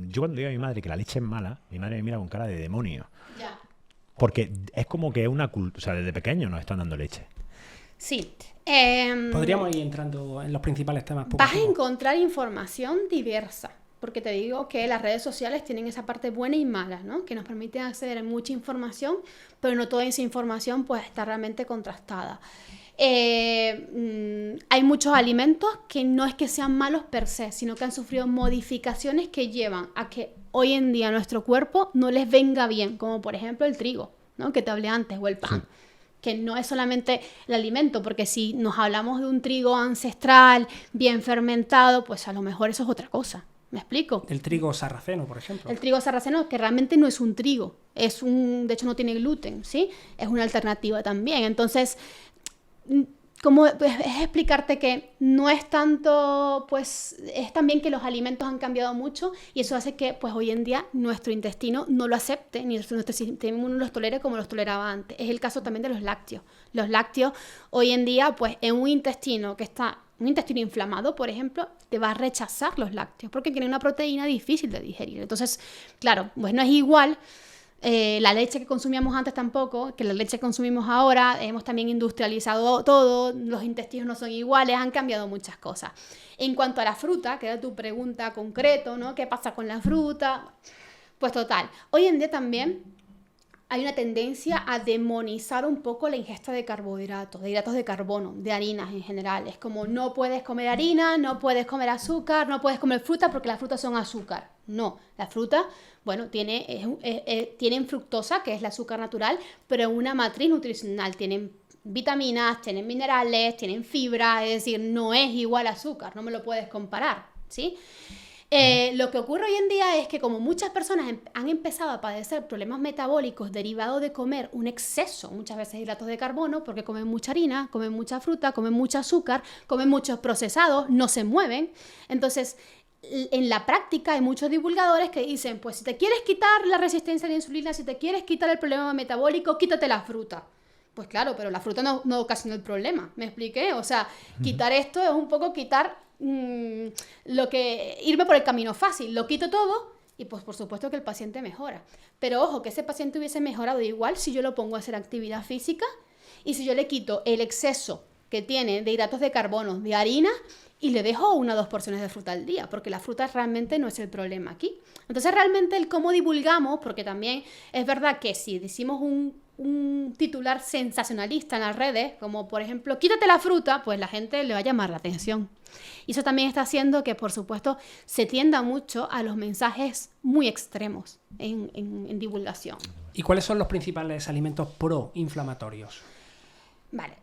yo cuando digo a mi madre que la leche es mala, mi madre me mira con cara de demonio. Ya. Porque es como que es una cultura, o sea, desde pequeños nos están dando leche. Sí. Podríamos ir entrando en los principales temas. Vas a encontrar información diversa, porque te digo que las redes sociales tienen esa parte buena y mala, ¿no? Que nos permiten acceder a mucha información, pero no toda esa información pues está realmente contrastada. hay muchos alimentos que no es que sean malos per se, sino que han sufrido modificaciones que llevan a que hoy en día a nuestro cuerpo no les venga bien, como por ejemplo el trigo, ¿no? Que te hablé antes, o el pan. Sí. Que no es solamente el alimento, porque si nos hablamos de un trigo ancestral, bien fermentado, pues a lo mejor eso es otra cosa. ¿Me explico? El trigo sarraceno, por ejemplo. El trigo sarraceno, que realmente no es un trigo, de hecho no tiene gluten, ¿sí? Es una alternativa también. Entonces, como es explicarte que no es tanto, pues es también que los alimentos han cambiado mucho y eso hace que pues hoy en día nuestro intestino no lo acepte, ni nuestro sistema inmune los tolere como los toleraba antes. Es el caso también de los lácteos. Los lácteos hoy en día, pues en un intestino inflamado, por ejemplo, te va a rechazar los lácteos porque tiene una proteína difícil de digerir. Entonces, claro, pues no es igual. La leche que consumíamos antes tampoco, que la leche que consumimos ahora, hemos también industrializado todo, los intestinos no son iguales, han cambiado muchas cosas. En cuanto a la fruta, que era tu pregunta concreto, ¿no? ¿Qué pasa con la fruta? Pues total, hoy en día también hay una tendencia a demonizar un poco la ingesta de carbohidratos, de hidratos de carbono, de harinas en general. Es como no puedes comer harina, no puedes comer azúcar, no puedes comer fruta porque las frutas son azúcar. No, la fruta, bueno, tienen fructosa, que es el azúcar natural, pero en una matriz nutricional. Tienen vitaminas, tienen minerales, tienen fibra, es decir, no es igual azúcar, no me lo puedes comparar, ¿sí? Lo que ocurre hoy en día es que como muchas personas han empezado a padecer problemas metabólicos derivados de comer un exceso, muchas veces hidratos de carbono, porque comen mucha harina, comen mucha fruta, comen mucho azúcar, comen muchos procesados, no se mueven. Entonces, en la práctica hay muchos divulgadores que dicen, pues si te quieres quitar la resistencia a la insulina, si te quieres quitar el problema metabólico, quítate la fruta. Pues claro, pero la fruta no ocasiona el problema, ¿me expliqué? O sea, quitar esto es un poco quitar irme por el camino fácil, lo quito todo y pues por supuesto que el paciente mejora. Pero ojo, que ese paciente hubiese mejorado igual si yo lo pongo a hacer actividad física y si yo le quito el exceso que tiene de hidratos de carbono, de harina y le dejo 1 o 2 porciones de fruta al día, porque la fruta realmente no es el problema aquí. Entonces realmente el cómo divulgamos, porque también es verdad que si decimos un titular sensacionalista en las redes, como por ejemplo, quítate la fruta, pues la gente le va a llamar la atención. Y eso también está haciendo que, por supuesto, se tienda mucho a los mensajes muy extremos en divulgación. ¿Y cuáles son los principales alimentos proinflamatorios? Vale,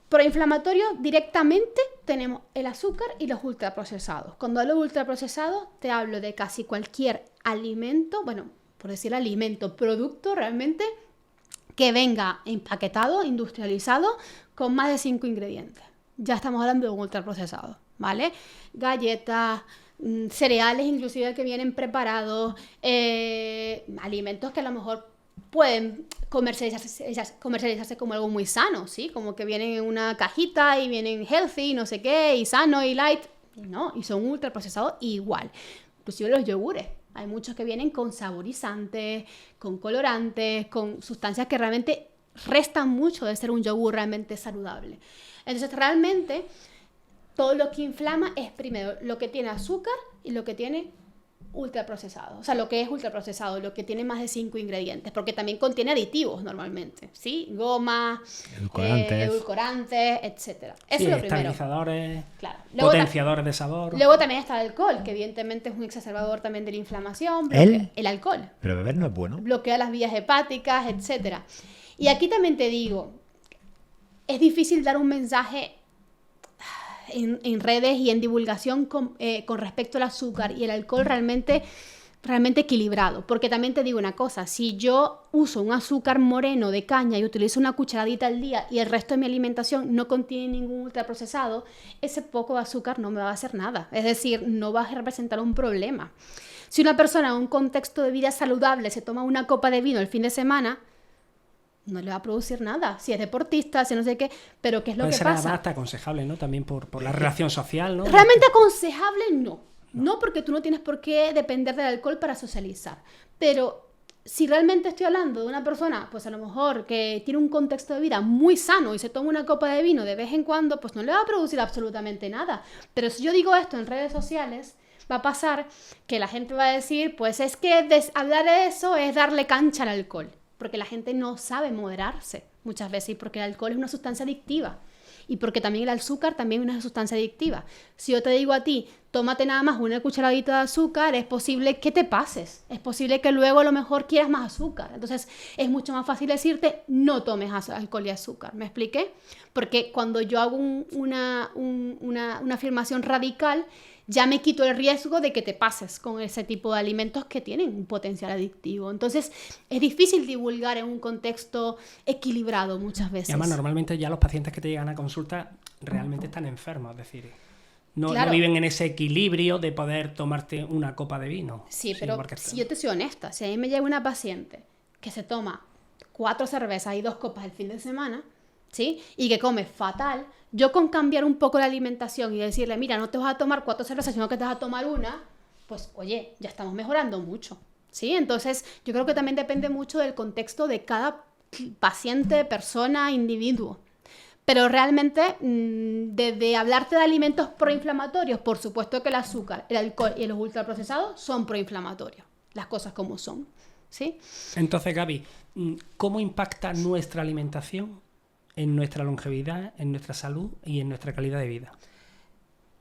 proinflamatorios directamente tenemos el azúcar y los ultraprocesados. Cuando hablo de ultraprocesados, te hablo de casi cualquier alimento, bueno, por decir alimento, producto realmente que venga empaquetado, industrializado, con más de 5 ingredientes. Ya estamos hablando de un ultraprocesado, ¿vale? Galletas, cereales inclusive que vienen preparados, alimentos que a lo mejor pueden comercializarse como algo muy sano, ¿sí? Como que vienen en una cajita y vienen healthy, no sé qué, y sano y light. No, y son ultraprocesados igual. Inclusive los yogures. Hay muchos que vienen con saborizantes, con colorantes, con sustancias que realmente restan mucho de ser un yogur realmente saludable. Entonces, realmente, todo lo que inflama es primero lo que tiene azúcar y lo que tiene ultraprocesado. O sea, lo que es ultraprocesado, lo que tiene más de 5 ingredientes, porque también contiene aditivos normalmente, ¿sí? Goma, edulcorantes, etcétera. Eso sí, es lo primero. Estabilizadores, claro. potenciadores de sabor. Luego también está el alcohol, que evidentemente es un exacerbador también de la inflamación. El alcohol. Pero beber no es bueno. Bloquea las vías hepáticas, etcétera. Y aquí también te digo, es difícil dar un mensaje en redes y en divulgación con respecto al azúcar y el alcohol realmente equilibrado, porque también te digo una cosa, si yo uso un azúcar moreno de caña y utilizo una cucharadita al día y el resto de mi alimentación no contiene ningún ultraprocesado, ese poco de azúcar no me va a hacer nada, es decir, no va a representar un problema. Si una persona en un contexto de vida saludable se toma una copa de vino el fin de semana, no le va a producir nada, si es deportista, si no sé qué, pero ¿qué es lo que pasa? Puede ser hasta aconsejable, ¿no? También por la relación social, ¿no? Realmente aconsejable no, porque tú no tienes por qué depender del alcohol para socializar, pero si realmente estoy hablando de una persona, pues a lo mejor que tiene un contexto de vida muy sano y se toma una copa de vino de vez en cuando, pues no le va a producir absolutamente nada, pero si yo digo esto en redes sociales, va a pasar que la gente va a decir, pues es que hablar de eso es darle cancha al alcohol. Porque la gente no sabe moderarse muchas veces y porque el alcohol es una sustancia adictiva. y porque también el azúcar también es una sustancia adictiva. Si yo te digo a ti, tómate nada más una cucharadita de azúcar, es posible que te pases, es posible que luego a lo mejor quieras más azúcar. Entonces es mucho más fácil decirte, no tomes alcohol y azúcar. ¿Me expliqué? Porque cuando yo hago una afirmación radical, ya me quito el riesgo de que te pases con ese tipo de alimentos que tienen un potencial adictivo. Entonces, es difícil divulgar en un contexto equilibrado muchas veces. Y además, normalmente ya los pacientes que te llegan a consulta realmente están enfermos, es decir, no viven en ese equilibrio de poder tomarte una copa de vino. Sí, pero si yo te soy honesta, si a mí me llega una paciente que se toma 4 cervezas y 2 copas el fin de semana, ¿sí? Y que come fatal, yo con cambiar un poco la alimentación y decirle, mira, no te vas a tomar 4 cervezas, sino que te vas a tomar una, pues oye, ya estamos mejorando mucho, ¿sí? Entonces, yo creo que también depende mucho del contexto de cada paciente, persona, individuo. Pero realmente, desde hablarte de alimentos proinflamatorios, por supuesto que el azúcar, el alcohol y los ultraprocesados son proinflamatorios, las cosas como son, ¿sí? Entonces, Gaby, ¿cómo impacta nuestra alimentación en nuestra longevidad, en nuestra salud y en nuestra calidad de vida?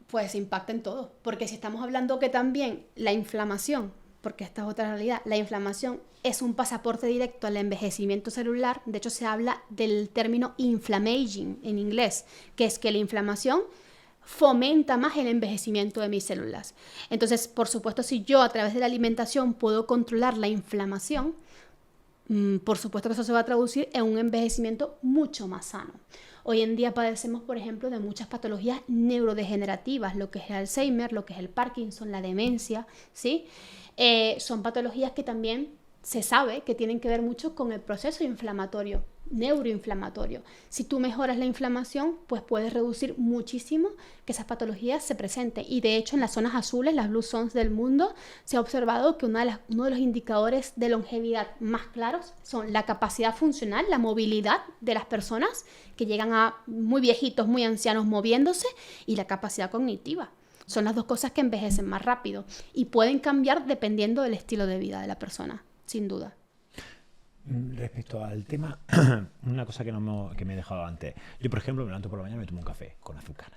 Pues impacta en todo, porque si estamos hablando que también la inflamación, porque esta es otra realidad, la inflamación es un pasaporte directo al envejecimiento celular. De hecho, se habla del término inflammaging en inglés, que es que la inflamación fomenta más el envejecimiento de mis células. Entonces, por supuesto, si yo a través de la alimentación puedo controlar la inflamación, por supuesto que eso se va a traducir en un envejecimiento mucho más sano. Hoy en día padecemos, por ejemplo, de muchas patologías neurodegenerativas, lo que es el Alzheimer, lo que es el Parkinson, la demencia, ¿sí? Son patologías que también se sabe que tienen que ver mucho con el proceso inflamatorio, neuroinflamatorio. Si tú mejoras la inflamación, pues puedes reducir muchísimo que esas patologías se presenten. Y de hecho, en las zonas azules, las blue zones del mundo, se ha observado que uno de los indicadores de longevidad más claros son la capacidad funcional, la movilidad de las personas que llegan a muy viejitos, muy ancianos moviéndose, y la capacidad cognitiva. Son las 2 cosas que envejecen más rápido y pueden cambiar dependiendo del estilo de vida de la persona, sin duda. Respecto al tema, una cosa que me he dejado antes. Yo, por ejemplo, me levanto por la mañana y me tomo un café con azúcar.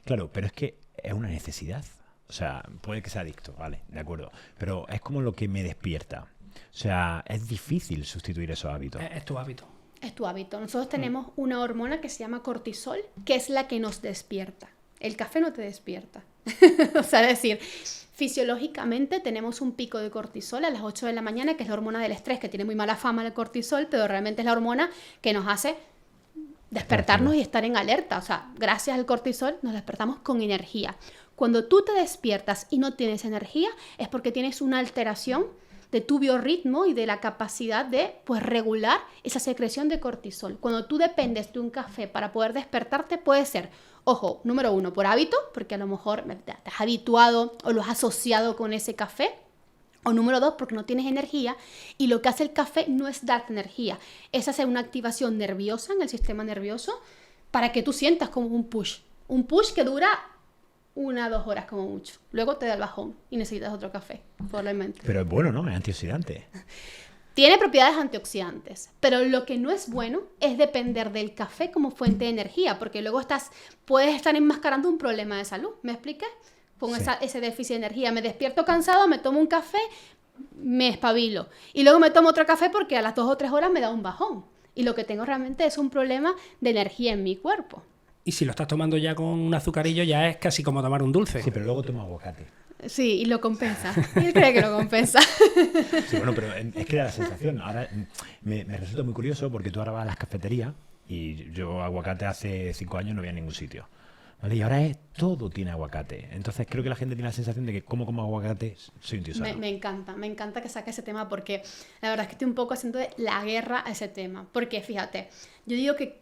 Claro, pero es que es una necesidad. O sea, puede que sea adicto, vale, de acuerdo. Pero es como lo que me despierta. O sea, es difícil sustituir esos hábitos. Es tu hábito. Es tu hábito. Nosotros tenemos una hormona que se llama cortisol, que es la que nos despierta. El café no te despierta. O sea, es decir, fisiológicamente tenemos un pico de cortisol a las 8 de la mañana, que es la hormona del estrés, que tiene muy mala fama el cortisol, pero realmente es la hormona que nos hace despertarnos y estar en alerta. O sea, gracias al cortisol nos despertamos con energía. Cuando tú te despiertas y no tienes energía, es porque tienes una alteración de tu biorritmo y de la capacidad de, pues, regular esa secreción de cortisol. Cuando tú dependes de un café para poder despertarte, puede ser, ojo, número 1, por hábito, porque a lo mejor te has habituado o lo has asociado con ese café. O número 2, porque no tienes energía, y lo que hace el café no es darte energía, es hacer una activación nerviosa en el sistema nervioso para que tú sientas como un push que dura 1 a 2 horas como mucho. Luego te da el bajón y necesitas otro café, probablemente. Pero es bueno, ¿no? Es antioxidante. Tiene propiedades antioxidantes, pero lo que no es bueno es depender del café como fuente de energía, porque luego puedes estar enmascarando un problema de salud. ¿Me expliqué? Con ese déficit de energía. Me despierto cansado, me tomo un café, me espabilo. Y luego me tomo otro café porque a las 2 o 3 horas me da un bajón. Y lo que tengo realmente es un problema de energía en mi cuerpo. Y si lo estás tomando ya con un azucarillo, ya es casi como tomar un dulce. Sí, pero luego tomo aguacate. Sí, y lo compensa. Él cree que lo compensa. Sí, bueno, pero es que da la sensación. Ahora me resulta muy curioso porque tú ahora vas a las cafeterías y yo aguacate hace 5 años no había en ningún sitio. ¿Vale? Y ahora todo tiene aguacate. Entonces creo que la gente tiene la sensación de que como aguacate soy un tío sano. Me encanta que saque ese tema porque la verdad es que estoy un poco haciendo la guerra a ese tema. Porque fíjate, yo digo que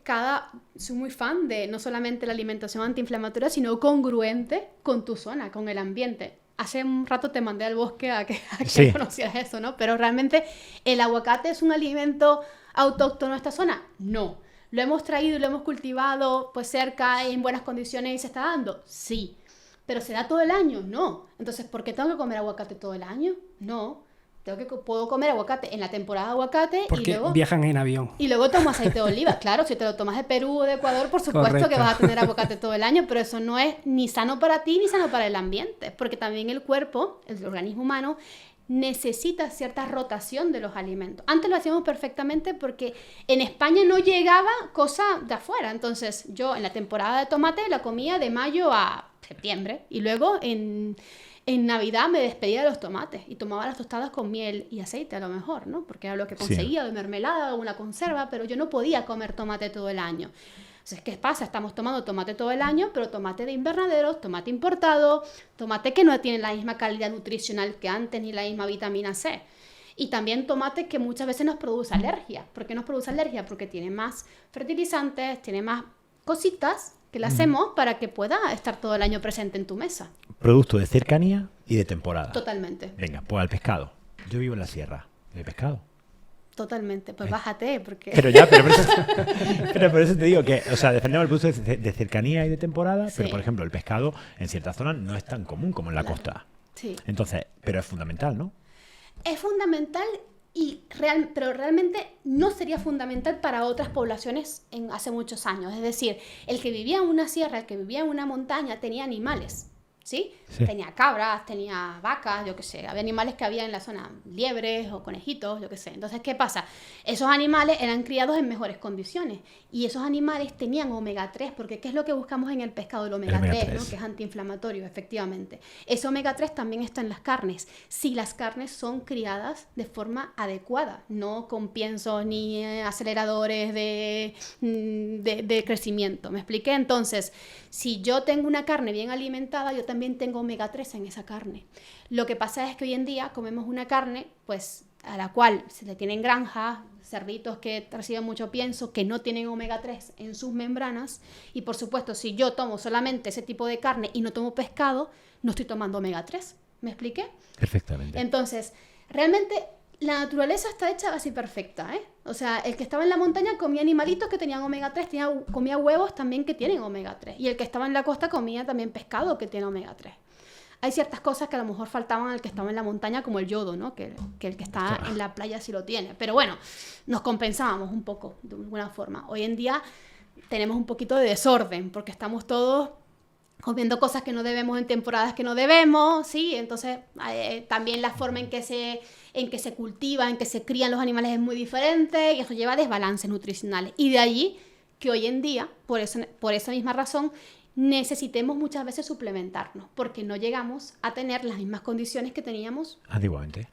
soy muy fan de no solamente la alimentación antiinflamatoria, sino congruente con tu zona, con el ambiente. Hace un rato te mandé al bosque a que Sí. conocieras eso, ¿no? Pero realmente, ¿el aguacate es un alimento autóctono a esta zona? No. ¿Lo hemos traído y lo hemos cultivado pues cerca, en buenas condiciones y se está dando? Sí. ¿Pero se da todo el año? No. Entonces, ¿por qué tengo que comer aguacate todo el año? No. puedo comer aguacate en la temporada de aguacate Porque y luego viajan en avión. y luego tomo aceite de oliva. Claro, si te lo tomas de Perú o de Ecuador, por supuesto Correcto. que vas a tener aguacate todo el año, pero eso no es ni sano para ti ni sano para el ambiente, porque también el cuerpo, el organismo humano, necesita cierta rotación de los alimentos. Antes lo hacíamos perfectamente porque en España no llegaba cosa de afuera. Entonces yo en la temporada de tomate la comía de mayo a septiembre y luego en Navidad me despedía de los tomates y tomaba las tostadas con miel y aceite a lo mejor, ¿no? Porque era lo que conseguía de mermelada o una conserva, pero yo no podía comer tomate todo el año. Entonces, ¿qué pasa? Estamos tomando tomate todo el año, pero tomate de invernaderos, tomate importado, tomate que no tiene la misma calidad nutricional que antes ni la misma vitamina C. Y también tomate que muchas veces nos produce alergia. ¿Por qué nos produce alergia? Porque tiene más fertilizantes, tiene más cositas que le hacemos para que pueda estar todo el año presente en tu mesa. Producto de cercanía y de temporada. Totalmente. Venga, pues al pescado. Yo vivo en la sierra. ¿De pescado? Totalmente. Pues bájate, porque... Pero por eso te digo que, o sea, defendemos el producto de cercanía y de temporada, pero Sí. por ejemplo el pescado en ciertas zonas no es tan común como en la Claro. costa. Sí. Entonces, pero es fundamental, ¿no? Es fundamental pero realmente no sería fundamental para otras poblaciones hace muchos años. Es decir, el que vivía en una sierra, el que vivía en una montaña, tenía animales, ¿sí? Sí. Tenía cabras, tenía vacas, yo qué sé. Había animales que había en la zona, liebres o conejitos, yo qué sé. Entonces, ¿qué pasa? Esos animales eran criados en mejores condiciones y esos animales tenían omega 3, porque ¿qué es lo que buscamos en el pescado? El omega 3, ¿no? Que es antiinflamatorio, efectivamente. Ese omega 3 también está en las carnes, si las carnes son criadas de forma adecuada, no con piensos ni aceleradores de crecimiento. ¿Me expliqué? Entonces, si yo tengo una carne bien alimentada, yo también tengo omega 3 en esa carne. Lo que pasa es que hoy en día comemos una carne, pues, a la cual se le tienen granjas, cerditos que reciben mucho pienso, que no tienen omega 3 en sus membranas, y por supuesto, si yo tomo solamente ese tipo de carne y no tomo pescado, no estoy tomando omega 3. ¿Me expliqué? Perfectamente. Entonces, realmente la naturaleza está hecha así perfecta, ¿eh? O sea, el que estaba en la montaña comía animalitos que tenían omega 3, comía huevos también que tienen omega 3, y el que estaba en la costa comía también pescado que tiene omega 3. Hay ciertas cosas que a lo mejor faltaban al que estaba en la montaña, como el yodo, ¿no? Que el que está en la playa sí lo tiene. Pero bueno, nos compensábamos un poco, de alguna forma. Hoy en día tenemos un poquito de desorden, porque estamos todos comiendo cosas que no debemos en temporadas que no debemos, ¿sí? Entonces, también la forma en que se cultiva, en que se crían los animales es muy diferente, y eso lleva a desbalances nutricionales. Y de allí que hoy en día, por esa misma razón, necesitemos muchas veces suplementarnos, porque no llegamos a tener las mismas condiciones que teníamos Antiguamente.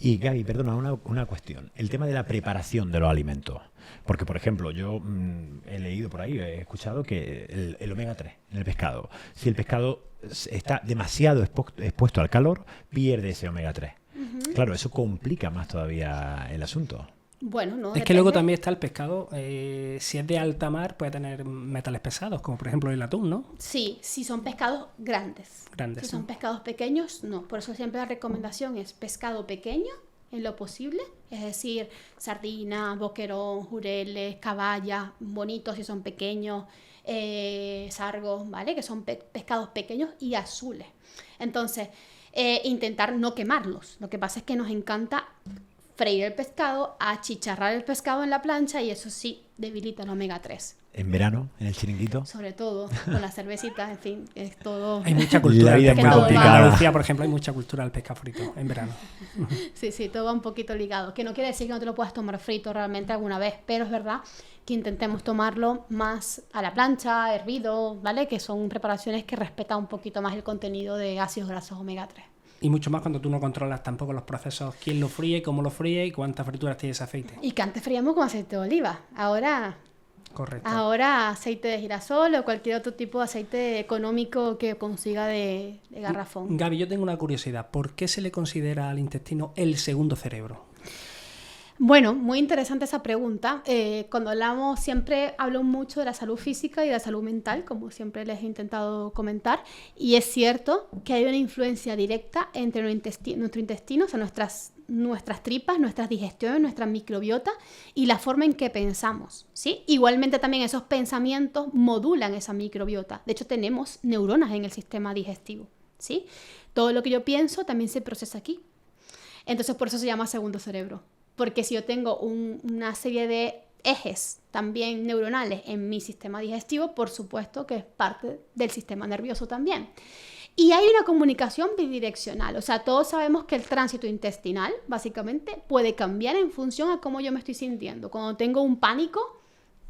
Y Gaby, perdona, una cuestión. El tema de la preparación de los alimentos. Porque, por ejemplo, yo he leído por ahí, he escuchado que el omega 3 en el pescado, si el pescado está demasiado expuesto al calor, pierde ese omega 3. Claro, eso complica más todavía el asunto. Bueno, no. Es que luego también está el pescado, si es de alta mar, puede tener metales pesados, como por ejemplo el atún, ¿no? Sí, si son pescados grandes. Grandes, Si son pescados pequeños, no. Por eso siempre la recomendación es pescado pequeño, en lo posible. Es decir, sardinas, boquerón, jureles, caballa, bonitos si son pequeños, sargos, ¿vale? Que son pescados pequeños y azules. Entonces, intentar no quemarlos. Lo que pasa es que nos encanta freír el pescado, achicharrar el pescado en la plancha, y eso sí debilita el omega 3. En verano, en el chiringuito. Sobre todo con las cervecitas, en fin, es todo... Hay mucha cultura La vida del es muy pescado. En complicada. Andalucía, por ejemplo, hay mucha cultura del pescado frito en verano. Sí, todo va un poquito ligado. Que no quiere decir que no te lo puedas tomar frito realmente alguna vez, pero es verdad que intentemos tomarlo más a la plancha, hervido, ¿vale? Que son preparaciones que respetan un poquito más el contenido de ácidos grasos omega 3. Y mucho más cuando tú no controlas tampoco los procesos, quién lo fríe, cómo lo fríe y cuántas frituras tiene ese aceite. Y que antes fríamos con aceite de oliva. Correcto. Ahora aceite de girasol o cualquier otro tipo de aceite económico que consiga de garrafón. Gaby, yo tengo una curiosidad. ¿Por qué se le considera al intestino el segundo cerebro? Bueno, muy interesante esa pregunta. Cuando hablamos, siempre hablo mucho de la salud física y de la salud mental, como siempre les he intentado comentar, y es cierto que hay una influencia directa entre nuestro intestino, o sea, nuestras tripas, nuestras digestiones, nuestra microbiota y la forma en que pensamos, ¿sí? Igualmente también esos pensamientos modulan esa microbiota. De hecho, tenemos neuronas en el sistema digestivo, ¿sí? Todo lo que yo pienso también se procesa aquí. Entonces por eso se llama segundo cerebro. Porque si yo tengo una serie de ejes también neuronales en mi sistema digestivo, por supuesto que es parte del sistema nervioso también. Y hay una comunicación bidireccional, o sea, todos sabemos que el tránsito intestinal, básicamente, puede cambiar en función a cómo yo me estoy sintiendo. Cuando tengo un pánico,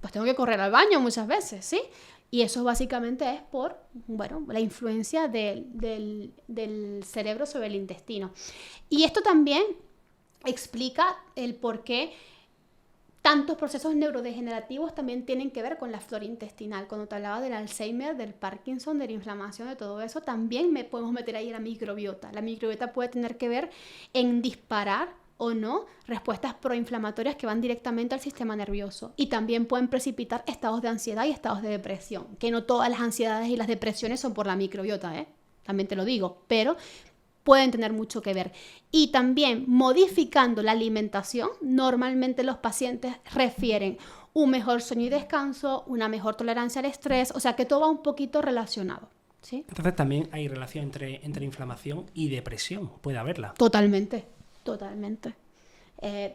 pues tengo que correr al baño muchas veces, ¿sí? Y eso básicamente es por, bueno, la influencia del cerebro sobre el intestino. Y esto también explica el por qué tantos procesos neurodegenerativos también tienen que ver con la flora intestinal. Cuando te hablaba del Alzheimer, del Parkinson, de la inflamación, de todo eso, también podemos meter ahí la microbiota. La microbiota puede tener que ver en disparar o no respuestas proinflamatorias que van directamente al sistema nervioso, y también pueden precipitar estados de ansiedad y estados de depresión, que no todas las ansiedades y las depresiones son por la microbiota, también te lo digo, pero pueden tener mucho que ver. Y también modificando la alimentación, normalmente los pacientes refieren un mejor sueño y descanso, una mejor tolerancia al estrés, o sea que todo va un poquito relacionado, ¿sí? Entonces también hay relación entre inflamación y depresión, puede haberla. Totalmente.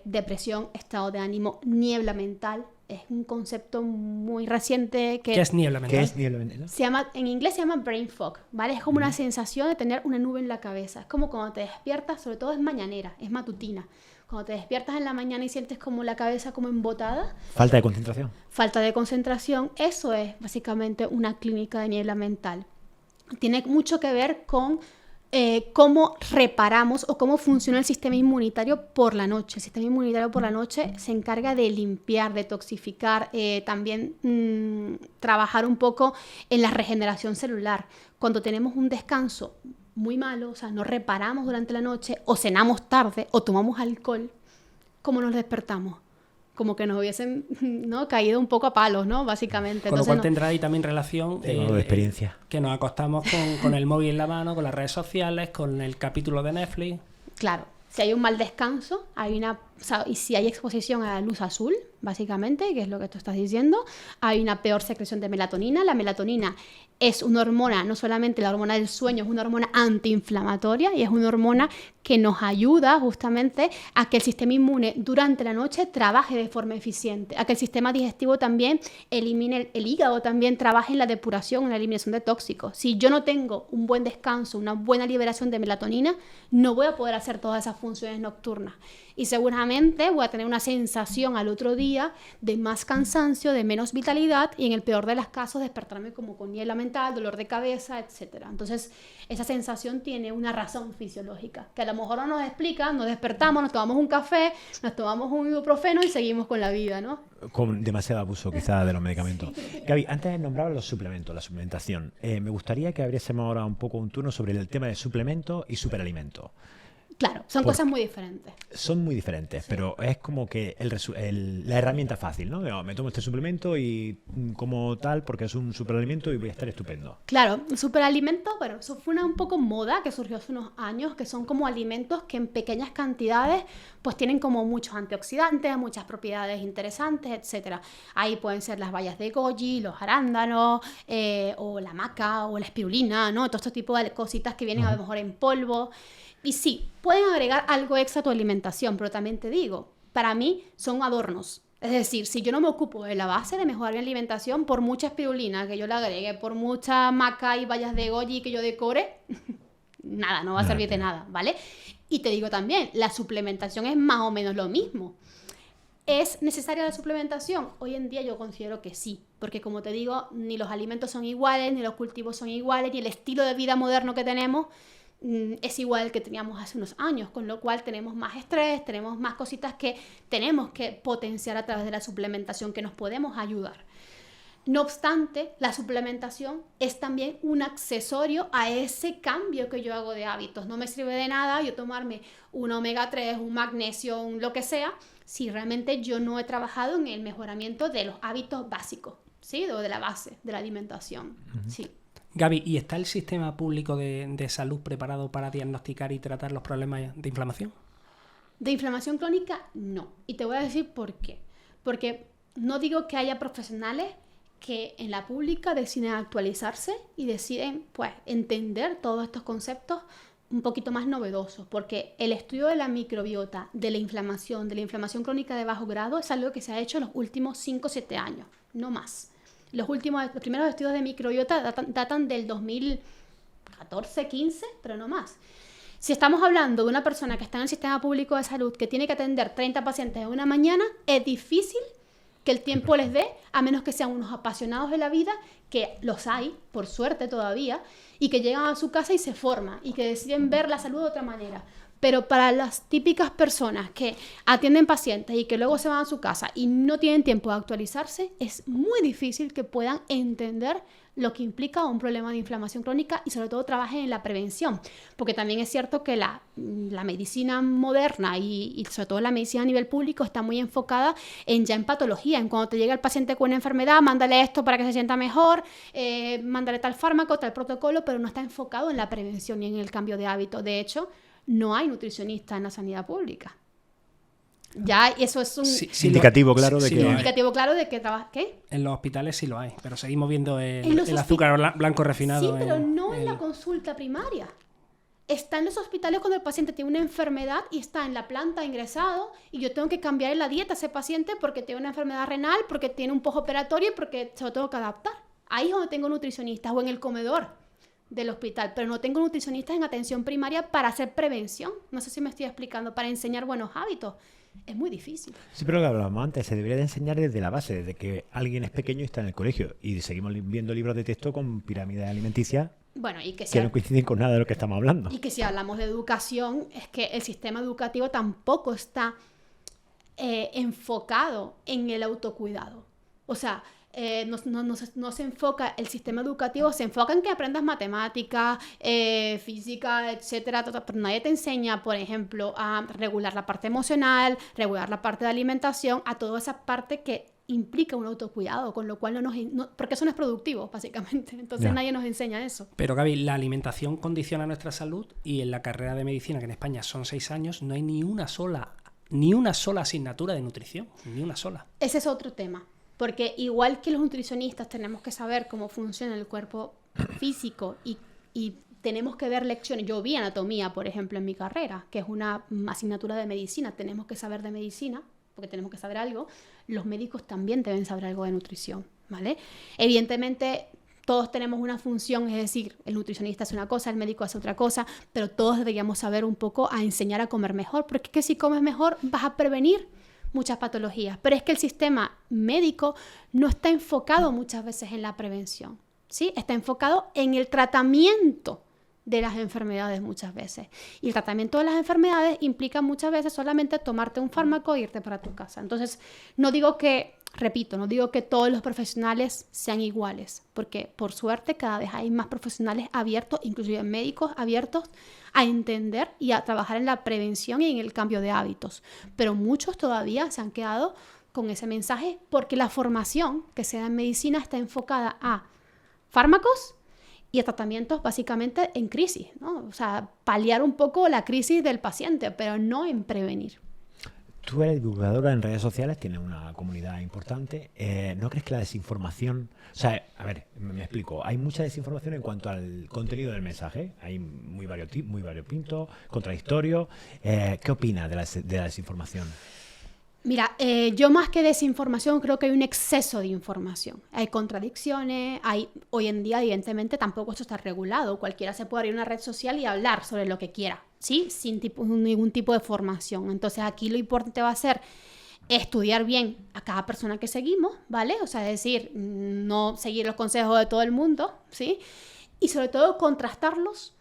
Depresión, estado de ánimo, niebla mental, es un concepto muy reciente que... ¿Qué es niebla mental? ¿Qué es niebla mental? En inglés se llama brain fog, ¿vale? Es como una sensación de tener una nube en la cabeza. Es como cuando te despiertas, sobre todo es mañanera, es matutina. Cuando te despiertas en la mañana y sientes como la cabeza como embotada. Falta de concentración. Falta de concentración, eso es básicamente una clínica de niebla mental. Tiene mucho que ver con cómo reparamos o cómo funciona el sistema inmunitario por la noche. El sistema inmunitario por la noche se encarga de limpiar, detoxificar, también trabajar un poco en la regeneración celular. Cuando tenemos un descanso muy malo, o sea, no reparamos durante la noche, o cenamos tarde, o tomamos alcohol, ¿cómo nos despertamos? Como que nos hubiesen, ¿no?, caído un poco a palos, ¿no? Básicamente. Con lo cual tendrá ahí también relación de experiencia. Que nos acostamos con el móvil en la mano, con las redes sociales, con el capítulo de Netflix. Claro, si hay un mal descanso, y si hay exposición a la luz azul, básicamente, que es lo que tú estás diciendo, hay una peor secreción de melatonina. La melatonina es una hormona, no solamente la hormona del sueño, es una hormona antiinflamatoria y es una hormona que nos ayuda justamente a que el sistema inmune durante la noche trabaje de forma eficiente, a que el sistema digestivo también elimine, el hígado también trabaje en la depuración, en la eliminación de tóxicos. Si yo no tengo un buen descanso, una buena liberación de melatonina, no voy a poder hacer todas esas funciones nocturnas. Y seguramente voy a tener una sensación al otro día de más cansancio, de menos vitalidad y en el peor de los casos despertarme como con niebla mental, dolor de cabeza, etc. Entonces esa sensación tiene una razón fisiológica que a lo mejor no nos explica, nos despertamos, nos tomamos un café, nos tomamos un ibuprofeno y seguimos con la vida, ¿no? Con demasiado abuso quizás de los medicamentos. Sí. Gaby, antes nombraba los suplementos, la suplementación. Me gustaría que abriésemos ahora un poco un turno sobre el tema de suplementos y superalimentos. Claro, son cosas muy diferentes. Son muy diferentes, sí. Pero es como que la herramienta fácil, ¿no? Me tomo este suplemento y como tal, porque es un superalimento y voy a estar estupendo. Claro, el superalimento, bueno, eso fue un poco moda que surgió hace unos años, que son como alimentos que en pequeñas cantidades pues tienen como muchos antioxidantes, muchas propiedades interesantes, etcétera. Ahí pueden ser las bayas de goji, los arándanos, o la maca, o la espirulina, ¿no? Todo este tipo de cositas que vienen a lo mejor en polvo. Y sí, pueden agregar algo extra a tu alimentación, pero también te digo, para mí son adornos. Es decir, si yo no me ocupo de la base de mejorar mi alimentación, por mucha espirulina que yo le agregue, por mucha maca y bayas de goji que yo decore, nada, no va a servir de nada, ¿vale? Y te digo también, la suplementación es más o menos lo mismo. ¿Es necesaria la suplementación? Hoy en día yo considero que sí, porque como te digo, ni los alimentos son iguales, ni los cultivos son iguales, ni el estilo de vida moderno que tenemos es igual que teníamos hace unos años, con lo cual tenemos más estrés, tenemos más cositas que tenemos que potenciar a través de la suplementación, que nos podemos ayudar. No obstante, la suplementación es también un accesorio a ese cambio que yo hago de hábitos. No me sirve de nada yo tomarme un omega 3, un magnesio, lo que sea, si realmente yo no he trabajado en el mejoramiento de los hábitos básicos, ¿sí? O de la base de la alimentación. Uh-huh. Sí. Gaby, ¿y está el sistema público de salud preparado para diagnosticar y tratar los problemas de inflamación? De inflamación crónica, no. Y te voy a decir por qué. Porque no digo que haya profesionales que en la pública deciden actualizarse y deciden, pues, entender todos estos conceptos, un poquito más novedoso, porque el estudio de la microbiota, de la inflamación crónica de bajo grado, es algo que se ha hecho en los últimos 5 o 7 años, no más. Los primeros estudios de microbiota datan del 2014, 15, pero no más. Si estamos hablando de una persona que está en el sistema público de salud, que tiene que atender 30 pacientes en una mañana, es difícil que el tiempo les dé, a menos que sean unos apasionados de la vida, que los hay, por suerte todavía, y que llegan a su casa y se forman, y que deciden ver la salud de otra manera. Pero para las típicas personas que atienden pacientes y que luego se van a su casa y no tienen tiempo de actualizarse, es muy difícil que puedan entender lo que implica un problema de inflamación crónica y sobre todo trabajen en la prevención. Porque también es cierto que la medicina moderna y sobre todo la medicina a nivel público está muy enfocada en patología, en cuando te llega el paciente con una enfermedad, mándale esto para que se sienta mejor, mándale tal fármaco, tal protocolo, pero no está enfocado en la prevención y en el cambio de hábito. De hecho, no hay nutricionistas en la sanidad pública. Ya eso es un indicativo claro de que indicativo claro de que trabaja. ¿Qué? En los hospitales sí lo hay, pero seguimos viendo el azúcar blanco refinado. Sí, pero no en la consulta primaria. Está en los hospitales cuando el paciente tiene una enfermedad y está en la planta ingresado y yo tengo que cambiar la dieta a ese paciente porque tiene una enfermedad renal, porque tiene un postoperatorio y porque se lo tengo que adaptar. Ahí es donde tengo nutricionistas, o en el comedor del hospital, pero no tengo nutricionistas en atención primaria para hacer prevención. No sé si me estoy explicando, para enseñar buenos hábitos. Es muy difícil. Sí, pero lo que hablábamos antes, se debería de enseñar desde la base, desde que alguien es pequeño y está en el colegio. Y seguimos viendo libros de texto con pirámides alimenticias que no coinciden con nada de lo que estamos hablando. Y que si hablamos de educación, es que el sistema educativo tampoco está enfocado en el autocuidado. O sea, no se enfoca, el sistema educativo se enfoca en que aprendas matemáticas, física, etcétera, pero nadie te enseña, por ejemplo, a regular la parte emocional, regular la parte de alimentación, a toda esa parte que implica un autocuidado, con lo cual porque eso no es productivo, básicamente. Entonces nadie nos enseña eso. Pero Gaby, la alimentación condiciona nuestra salud y en la carrera de medicina, que en España son 6 años, no hay ni una sola asignatura de nutrición, ni una sola. Ese es otro tema. Porque igual que los nutricionistas tenemos que saber cómo funciona el cuerpo físico y tenemos que ver lecciones. Yo vi anatomía, por ejemplo, en mi carrera, que es una asignatura de medicina. Tenemos que saber de medicina, porque tenemos que saber algo. Los médicos también deben saber algo de nutrición, ¿vale? Evidentemente, todos tenemos una función, es decir, el nutricionista hace una cosa, el médico hace otra cosa, pero todos deberíamos saber un poco a enseñar a comer mejor, porque es que si comes mejor vas a prevenir muchas patologías, pero es que el sistema médico no está enfocado muchas veces en la prevención, ¿sí? Está enfocado en el tratamiento de las enfermedades muchas veces. Y el tratamiento de las enfermedades implica muchas veces solamente tomarte un fármaco e irte para tu casa. Entonces, no digo que todos los profesionales sean iguales, porque por suerte cada vez hay más profesionales abiertos, inclusive médicos abiertos, a entender y a trabajar en la prevención y en el cambio de hábitos. Pero muchos todavía se han quedado con ese mensaje porque la formación que se da en medicina está enfocada a fármacos y a tratamientos básicamente en crisis, ¿no? O sea, paliar un poco la crisis del paciente, pero no en prevenir. Tú eres divulgadora en redes sociales, tienes una comunidad importante. ¿No crees que la desinformación... O sea, a ver, me explico. Hay mucha desinformación en cuanto al contenido del mensaje. Hay muy variopinto, contradictorio. ¿Qué opinas de la desinformación? Mira, yo más que desinformación creo que hay un exceso de información. Hay contradicciones, hoy en día evidentemente tampoco esto está regulado. Cualquiera se puede abrir una red social y hablar sobre lo que quiera, ¿sí? Sin ningún tipo de formación. Entonces aquí lo importante va a ser estudiar bien a cada persona que seguimos, ¿vale? O sea, es decir, no seguir los consejos de todo el mundo, ¿sí? Y sobre todo contrastarlos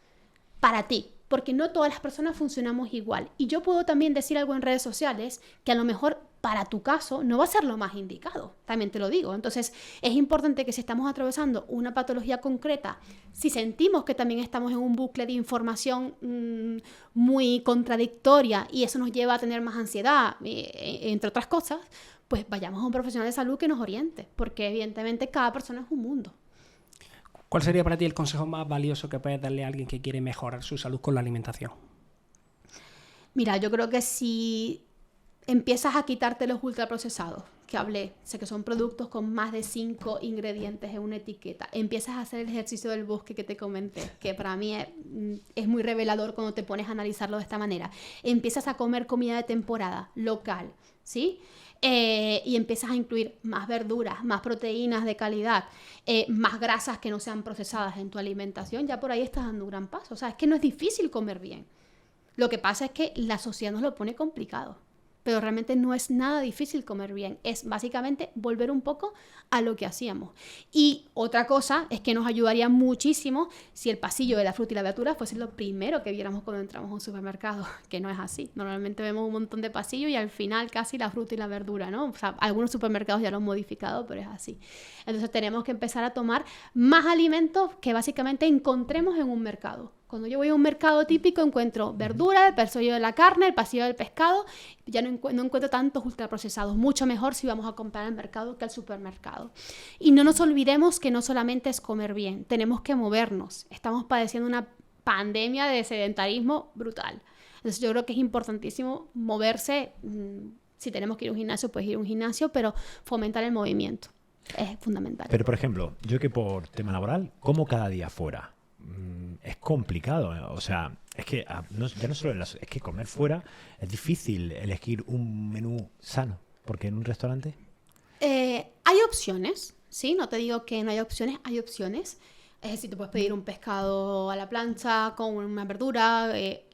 para ti. Porque no todas las personas funcionamos igual. Y yo puedo también decir algo en redes sociales que a lo mejor para tu caso no va a ser lo más indicado. También te lo digo. Entonces es importante que si estamos atravesando una patología concreta, si sentimos que también estamos en un bucle de información muy contradictoria y eso nos lleva a tener más ansiedad, entre otras cosas, pues vayamos a un profesional de salud que nos oriente. Porque evidentemente cada persona es un mundo. ¿Cuál sería para ti el consejo más valioso que puedes darle a alguien que quiere mejorar su salud con la alimentación? Mira, yo creo que si empiezas a quitarte los ultraprocesados, que hablé, sé que son productos con más de 5 ingredientes en una etiqueta, empiezas a hacer el ejercicio del bosque que te comenté, que para mí es muy revelador cuando te pones a analizarlo de esta manera. Empiezas a comer comida de temporada, local, ¿sí? Y empiezas a incluir más verduras, más proteínas de calidad, más grasas que no sean procesadas en tu alimentación, ya por ahí estás dando un gran paso. O sea, es que no es difícil comer bien. Lo que pasa es que la sociedad nos lo pone complicado. Pero realmente no es nada difícil comer bien. Es básicamente volver un poco a lo que hacíamos. Y otra cosa es que nos ayudaría muchísimo si el pasillo de la fruta y la verdura fuese lo primero que viéramos cuando entramos a un supermercado, que no es así. Normalmente vemos un montón de pasillos y al final casi la fruta y la verdura, ¿no? O sea, algunos supermercados ya lo han modificado, pero es así. Entonces tenemos que empezar a tomar más alimentos que básicamente encontremos en un mercado. Cuando yo voy a un mercado típico encuentro verdura, el pasillo de la carne, el pasillo del pescado. Ya no encuentro tantos ultraprocesados. Mucho mejor si vamos a comprar al mercado que al supermercado. Y no nos olvidemos que no solamente es comer bien. Tenemos que movernos. Estamos padeciendo una pandemia de sedentarismo brutal. Entonces yo creo que es importantísimo moverse. Si tenemos que ir a un gimnasio, pues ir a un gimnasio, pero fomentar el movimiento. Es fundamental. Pero, por ejemplo, yo que por tema laboral, como cada día fuera. Es complicado, o sea, es que ya no solo es que comer fuera es difícil elegir un menú sano, porque en un restaurante hay opciones, ¿sí? No te digo que no hay opciones, hay opciones. Es decir, te puedes pedir un pescado a la plancha con una verdura,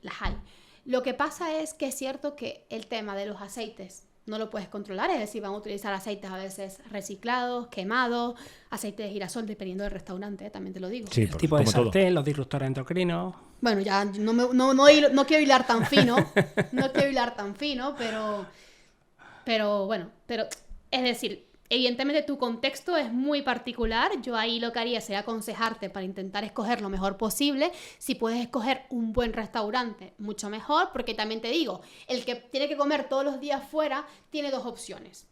las hay. Lo que pasa es que es cierto que el tema de los aceites no lo puedes controlar, es decir, van a utilizar aceites a veces reciclados, quemados, aceite de girasol, dependiendo del restaurante, también te lo digo. Sí, El tipo de sartén, los disruptores endocrinos. Bueno, ya no quiero hilar tan fino, pero bueno, es decir, evidentemente tu contexto es muy particular. Yo ahí lo que haría sería aconsejarte para intentar escoger lo mejor posible. Si puedes escoger un buen restaurante, mucho mejor, porque también te digo, el que tiene que comer todos los días fuera tiene dos opciones.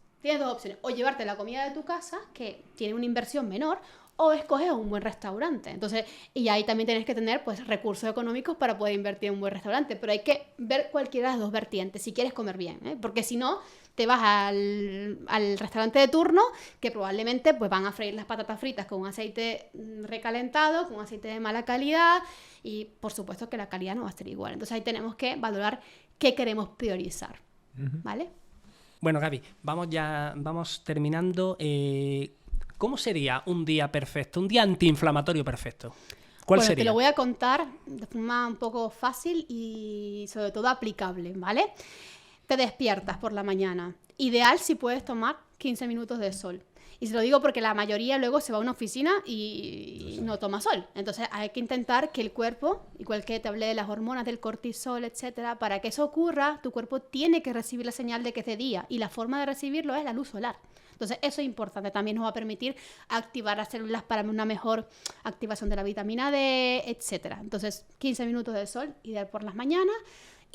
O llevarte la comida de tu casa, que tiene una inversión menor, o escoges un buen restaurante. Entonces, y ahí también tienes que tener pues recursos económicos para poder invertir en un buen restaurante. Pero hay que ver cualquiera de las dos vertientes si quieres comer bien, ¿eh? Porque si no, te vas al restaurante de turno, que probablemente pues van a freír las patatas fritas con un aceite recalentado, con un aceite de mala calidad, y por supuesto que la calidad no va a ser igual. Entonces ahí tenemos que valorar qué queremos priorizar, ¿vale? Bueno, Gaby, vamos terminando. ¿Cómo sería un día perfecto, un día antiinflamatorio perfecto? ¿Cuál sería? Te lo voy a contar de forma un poco fácil y sobre todo aplicable, ¿vale? Te despiertas por la mañana. Ideal si puedes tomar 15 minutos de sol. Y se lo digo porque la mayoría luego se va a una oficina y no toma sol. Entonces hay que intentar que el cuerpo, igual que te hablé de las hormonas, del cortisol, etcétera, para que eso ocurra, tu cuerpo tiene que recibir la señal de que es de día. Y la forma de recibirlo es la luz solar. Entonces eso es importante. También nos va a permitir activar las células para una mejor activación de la vitamina D, etcétera. Entonces 15 minutos de sol, ideal por las mañanas.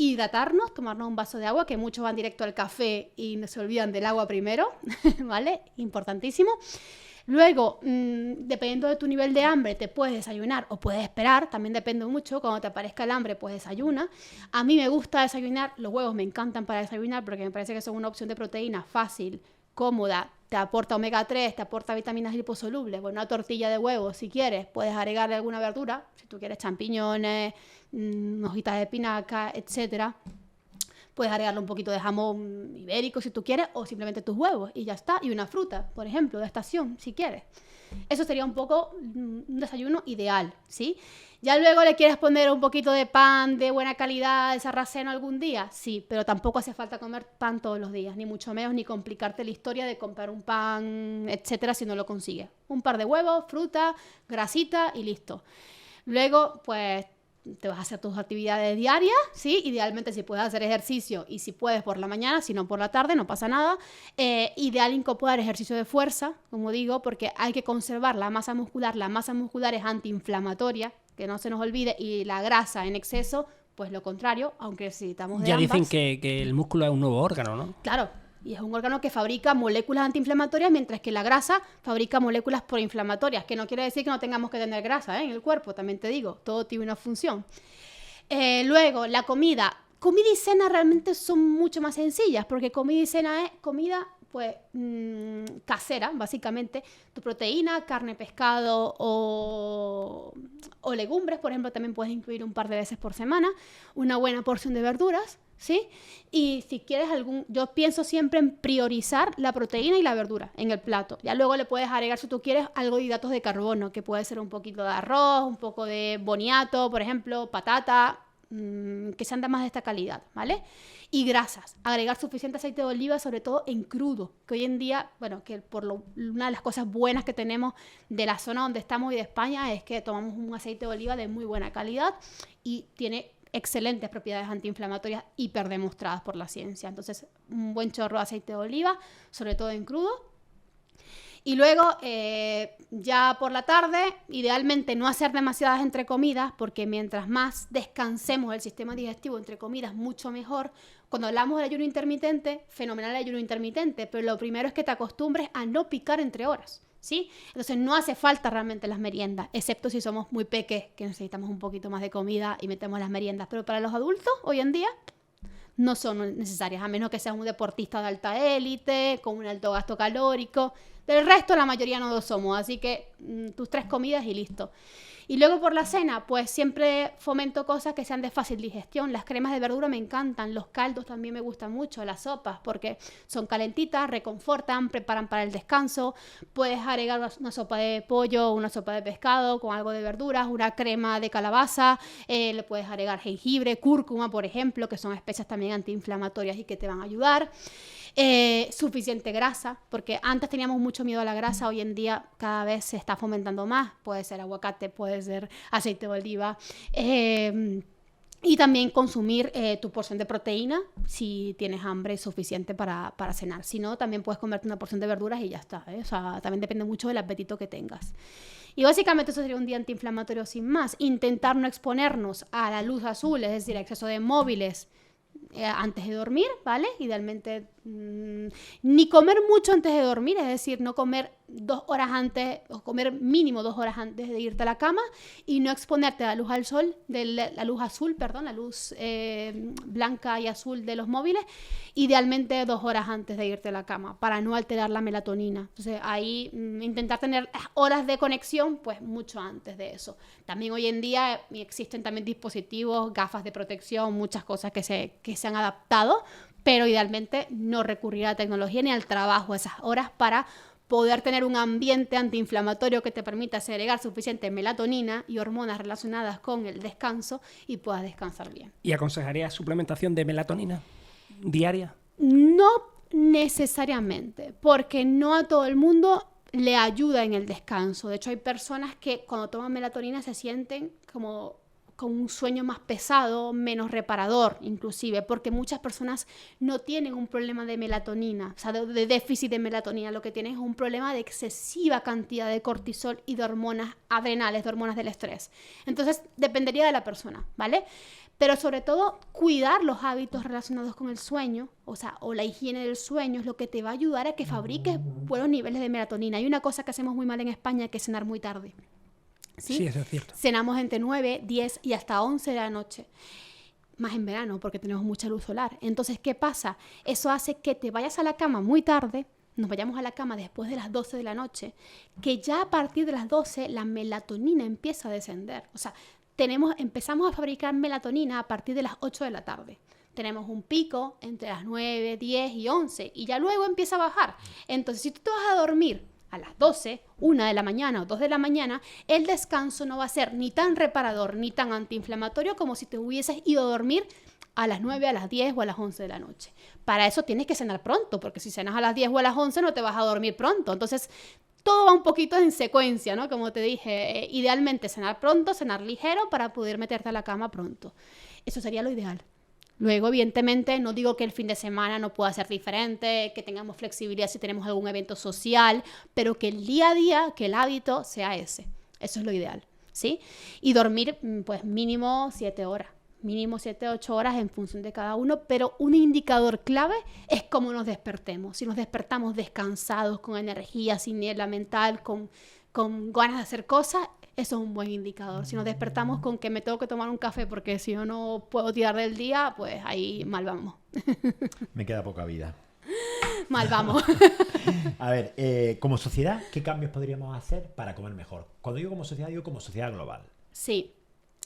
Hidratarnos, tomarnos un vaso de agua, que muchos van directo al café y no se olvidan del agua primero, ¿vale? Importantísimo. Luego, dependiendo de tu nivel de hambre, te puedes desayunar o puedes esperar, también depende mucho, cuando te aparezca el hambre, pues desayuna. A mí me gusta desayunar, los huevos me encantan para desayunar porque me parece que son una opción de proteína fácil, cómoda, te aporta omega 3, te aporta vitaminas liposolubles. Bueno, una tortilla de huevos, si quieres, puedes agregarle alguna verdura, si tú quieres champiñones, hojitas de espinaca, etcétera. Puedes agregarle un poquito de jamón ibérico si tú quieres, o simplemente tus huevos y ya está. Y una fruta, por ejemplo, de estación, si quieres. Eso sería un poco un desayuno ideal, ¿sí? Ya luego le quieres poner un poquito de pan de buena calidad, de sarraceno algún día, sí, pero tampoco hace falta comer pan todos los días, ni mucho menos, ni complicarte la historia de comprar un pan, etcétera, si no lo consigues. Un par de huevos, fruta, grasita y listo. Luego, pues te vas a hacer tus actividades diarias, ¿sí? Idealmente si puedes hacer ejercicio y si puedes por la mañana, si no por la tarde, no pasa nada. Ideal incorporar ejercicio de fuerza, como digo, porque hay que conservar la masa muscular. La masa muscular es antiinflamatoria, que no se nos olvide, y la grasa en exceso, pues lo contrario, aunque necesitamos de ambas. Ya dicen que el músculo es un nuevo órgano, ¿no? Claro. Y es un órgano que fabrica moléculas antiinflamatorias, mientras que la grasa fabrica moléculas proinflamatorias, que no quiere decir que no tengamos que tener grasa en el cuerpo, también te digo, todo tiene una función. Luego, la comida. Comida y cena realmente son mucho más sencillas, porque comida y cena es comida pues casera, básicamente, tu proteína, carne, pescado o legumbres, por ejemplo, también puedes incluir un par de veces por semana, una buena porción de verduras, ¿sí? Y si quieres yo pienso siempre en priorizar la proteína y la verdura en el plato. Ya luego le puedes agregar, si tú quieres, algo de hidratos de carbono, que puede ser un poquito de arroz, un poco de boniato, por ejemplo, patata, que sean de más de esta calidad, ¿vale? Y grasas, agregar suficiente aceite de oliva, sobre todo en crudo, que hoy en día, bueno, que una de las cosas buenas que tenemos de la zona donde estamos y de España es que tomamos un aceite de oliva de muy buena calidad y tiene excelentes propiedades antiinflamatorias hiperdemostradas por la ciencia. Entonces, un buen chorro de aceite de oliva, sobre todo en crudo. Y luego, ya por la tarde, idealmente no hacer demasiadas entre comidas, porque mientras más descansemos el sistema digestivo entre comidas, mucho mejor. Cuando hablamos del ayuno intermitente, fenomenal el ayuno intermitente, pero lo primero es que te acostumbres a no picar entre horas, ¿sí? Entonces no hace falta realmente las meriendas, excepto si somos muy peques, que necesitamos un poquito más de comida y metemos las meriendas. Pero para los adultos, hoy en día, no son necesarias, a menos que seas un deportista de alta élite, con un alto gasto calórico. Del resto, la mayoría no lo somos, así que tus 3 comidas y listo. Y luego por la cena, pues siempre fomento cosas que sean de fácil digestión. Las cremas de verdura me encantan, los caldos también me gustan mucho, las sopas, porque son calentitas, reconfortan, preparan para el descanso. Puedes agregar una sopa de pollo, una sopa de pescado con algo de verduras, una crema de calabaza, le puedes agregar jengibre, cúrcuma, por ejemplo, que son especias también antiinflamatorias y que te van a ayudar. Suficiente grasa, porque antes teníamos mucho miedo a la grasa, hoy en día cada vez se está fomentando más, puede ser aguacate, puede ser aceite de oliva, y también consumir tu porción de proteína si tienes hambre suficiente para cenar. Si no, también puedes comerte una porción de verduras y ya está, ¿eh? O sea, también depende mucho del apetito que tengas. Y básicamente eso sería un día antiinflamatorio sin más. Intentar no exponernos a la luz azul, es decir, a exceso de móviles, antes de dormir, ¿vale? Idealmente ni comer mucho antes de dormir, es decir, no comer 2 horas antes, o comer mínimo 2 horas antes de irte a la cama, y no exponerte a la luz al sol, la luz azul, perdón, la luz blanca y azul de los móviles, idealmente 2 horas antes de irte a la cama, para no alterar la melatonina. Entonces ahí intentar tener horas de conexión, pues mucho antes de eso. También hoy en día existen también dispositivos, gafas de protección, muchas cosas que se han adaptado, pero idealmente no recurrir a la tecnología ni al trabajo esas horas para poder tener un ambiente antiinflamatorio que te permita segregar suficiente melatonina y hormonas relacionadas con el descanso y puedas descansar bien. ¿Y aconsejarías suplementación de melatonina diaria? No necesariamente, porque no a todo el mundo le ayuda en el descanso. De hecho, hay personas que cuando toman melatonina se sienten como con un sueño más pesado, menos reparador inclusive, porque muchas personas no tienen un problema de melatonina, o sea, de déficit de melatonina, lo que tienen es un problema de excesiva cantidad de cortisol y de hormonas adrenales, de hormonas del estrés. Entonces, dependería de la persona, ¿vale? Pero sobre todo, cuidar los hábitos relacionados con el sueño, o la higiene del sueño, es lo que te va a ayudar a que fabriques buenos niveles de melatonina. Hay una cosa que hacemos muy mal en España, que es cenar muy tarde. ¿Sí? Eso es cierto. Cenamos entre 9, 10 y hasta 11 de la noche. Más en verano, porque tenemos mucha luz solar. Entonces, ¿qué pasa? Eso hace que te vayas a la cama muy tarde, nos vayamos a la cama después de las 12 de la noche, que ya a partir de las 12 la melatonina empieza a descender. O sea, empezamos a fabricar melatonina a partir de las 8 de la tarde. Tenemos un pico entre las 9, 10 y 11 y ya luego empieza a bajar. Entonces, si tú te vas a dormir a las 12, 1 de la mañana o 2 de la mañana, el descanso no va a ser ni tan reparador ni tan antiinflamatorio como si te hubieses ido a dormir a las 9, a las 10 o a las 11 de la noche. Para eso tienes que cenar pronto, porque si cenas a las 10 o a las 11 no te vas a dormir pronto. Entonces, todo va un poquito en secuencia, ¿no? Como te dije, idealmente cenar pronto, cenar ligero para poder meterte a la cama pronto. Eso sería lo ideal. Luego, evidentemente, no digo que el fin de semana no pueda ser diferente, que tengamos flexibilidad si tenemos algún evento social, pero que el día a día, que el hábito sea ese. Eso es lo ideal, ¿sí? Y dormir, pues mínimo 7 horas. Mínimo 7, 8 horas en función de cada uno, pero un indicador clave es cómo nos despertemos. Si nos despertamos descansados, con energía, sin niebla mental, con ganas de hacer cosas, eso es un buen indicador. Si nos despertamos con que me tengo que tomar un café porque si yo no puedo tirar del día, pues ahí mal vamos. Me queda poca vida. Mal vamos. A ver, como sociedad, ¿qué cambios podríamos hacer para comer mejor? Cuando digo como sociedad global. Sí.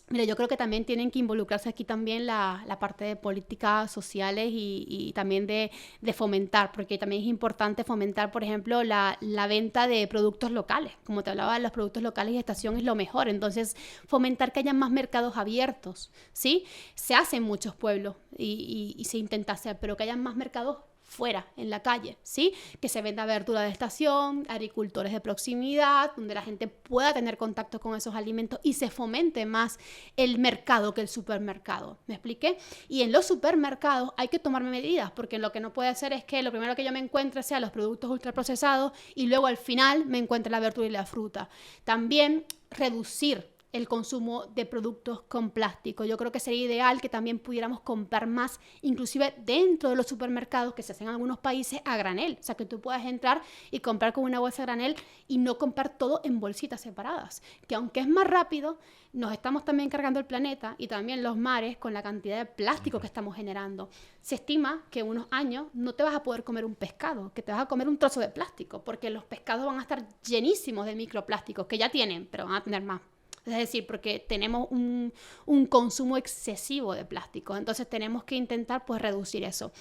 Mira, yo creo que también tienen que involucrarse aquí también la parte de políticas sociales y también de fomentar, porque también es importante fomentar, por ejemplo, la venta de productos locales. Como te hablaba, los productos locales y estación es lo mejor. Entonces, fomentar que haya más mercados abiertos, ¿sí? Se hace en muchos pueblos y se intenta hacer, pero que haya más mercados fuera, en la calle, ¿sí? Que se venda verdura de estación, agricultores de proximidad, donde la gente pueda tener contacto con esos alimentos y se fomente más el mercado que el supermercado. ¿Me expliqué? Y en los supermercados hay que tomar medidas, porque lo que no puede ser es que lo primero que yo me encuentre sea los productos ultraprocesados y luego al final me encuentre la verdura y la fruta. También reducir el consumo de productos con plástico. Yo creo que sería ideal que también pudiéramos comprar más, inclusive dentro de los supermercados que se hacen en algunos países a granel. O sea, que tú puedas entrar y comprar con una bolsa a granel y no comprar todo en bolsitas separadas. Que aunque es más rápido, nos estamos también cargando el planeta y también los mares con la cantidad de plástico que estamos generando. Se estima que en unos años no te vas a poder comer un pescado, que te vas a comer un trozo de plástico, porque los pescados van a estar llenísimos de microplásticos, que ya tienen, pero van a tener más. Es decir, porque tenemos un consumo excesivo de plástico. Entonces tenemos que intentar pues reducir eso.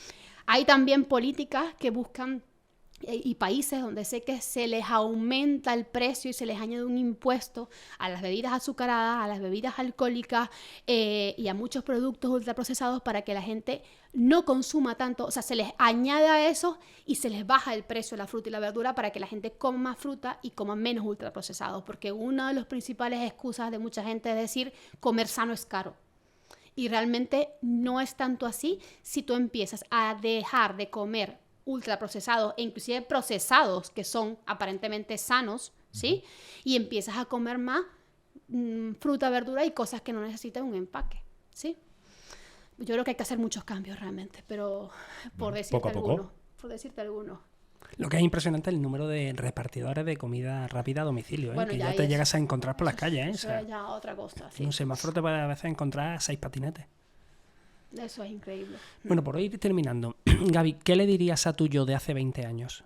Hay también políticas que buscan y países donde sé que se les aumenta el precio y se les añade un impuesto a las bebidas azucaradas, a las bebidas alcohólicas y a muchos productos ultraprocesados para que la gente no consuma tanto, o sea, se les añade a eso y se les baja el precio de la fruta y la verdura para que la gente coma más fruta y coma menos ultraprocesados, porque una de las principales excusas de mucha gente es decir, comer sano es caro. Y realmente no es tanto así si tú empiezas a dejar de comer ultraprocesados e inclusive procesados que son aparentemente sanos, ¿sí? Y empiezas a comer más fruta, verdura y cosas que no necesitan un empaque, ¿sí? Yo creo que hay que hacer muchos cambios realmente, pero por decirte algunos. Lo que es impresionante es el número de repartidores de comida rápida a domicilio, Bueno, que ya te llegas a encontrar por las calles. Eso es ya otra cosa, sí. En un semáforo te puedes a veces encontrar 6 patinetes. Eso es increíble. Bueno, por ir terminando, Gaby, ¿qué le dirías a tu yo de hace 20 años?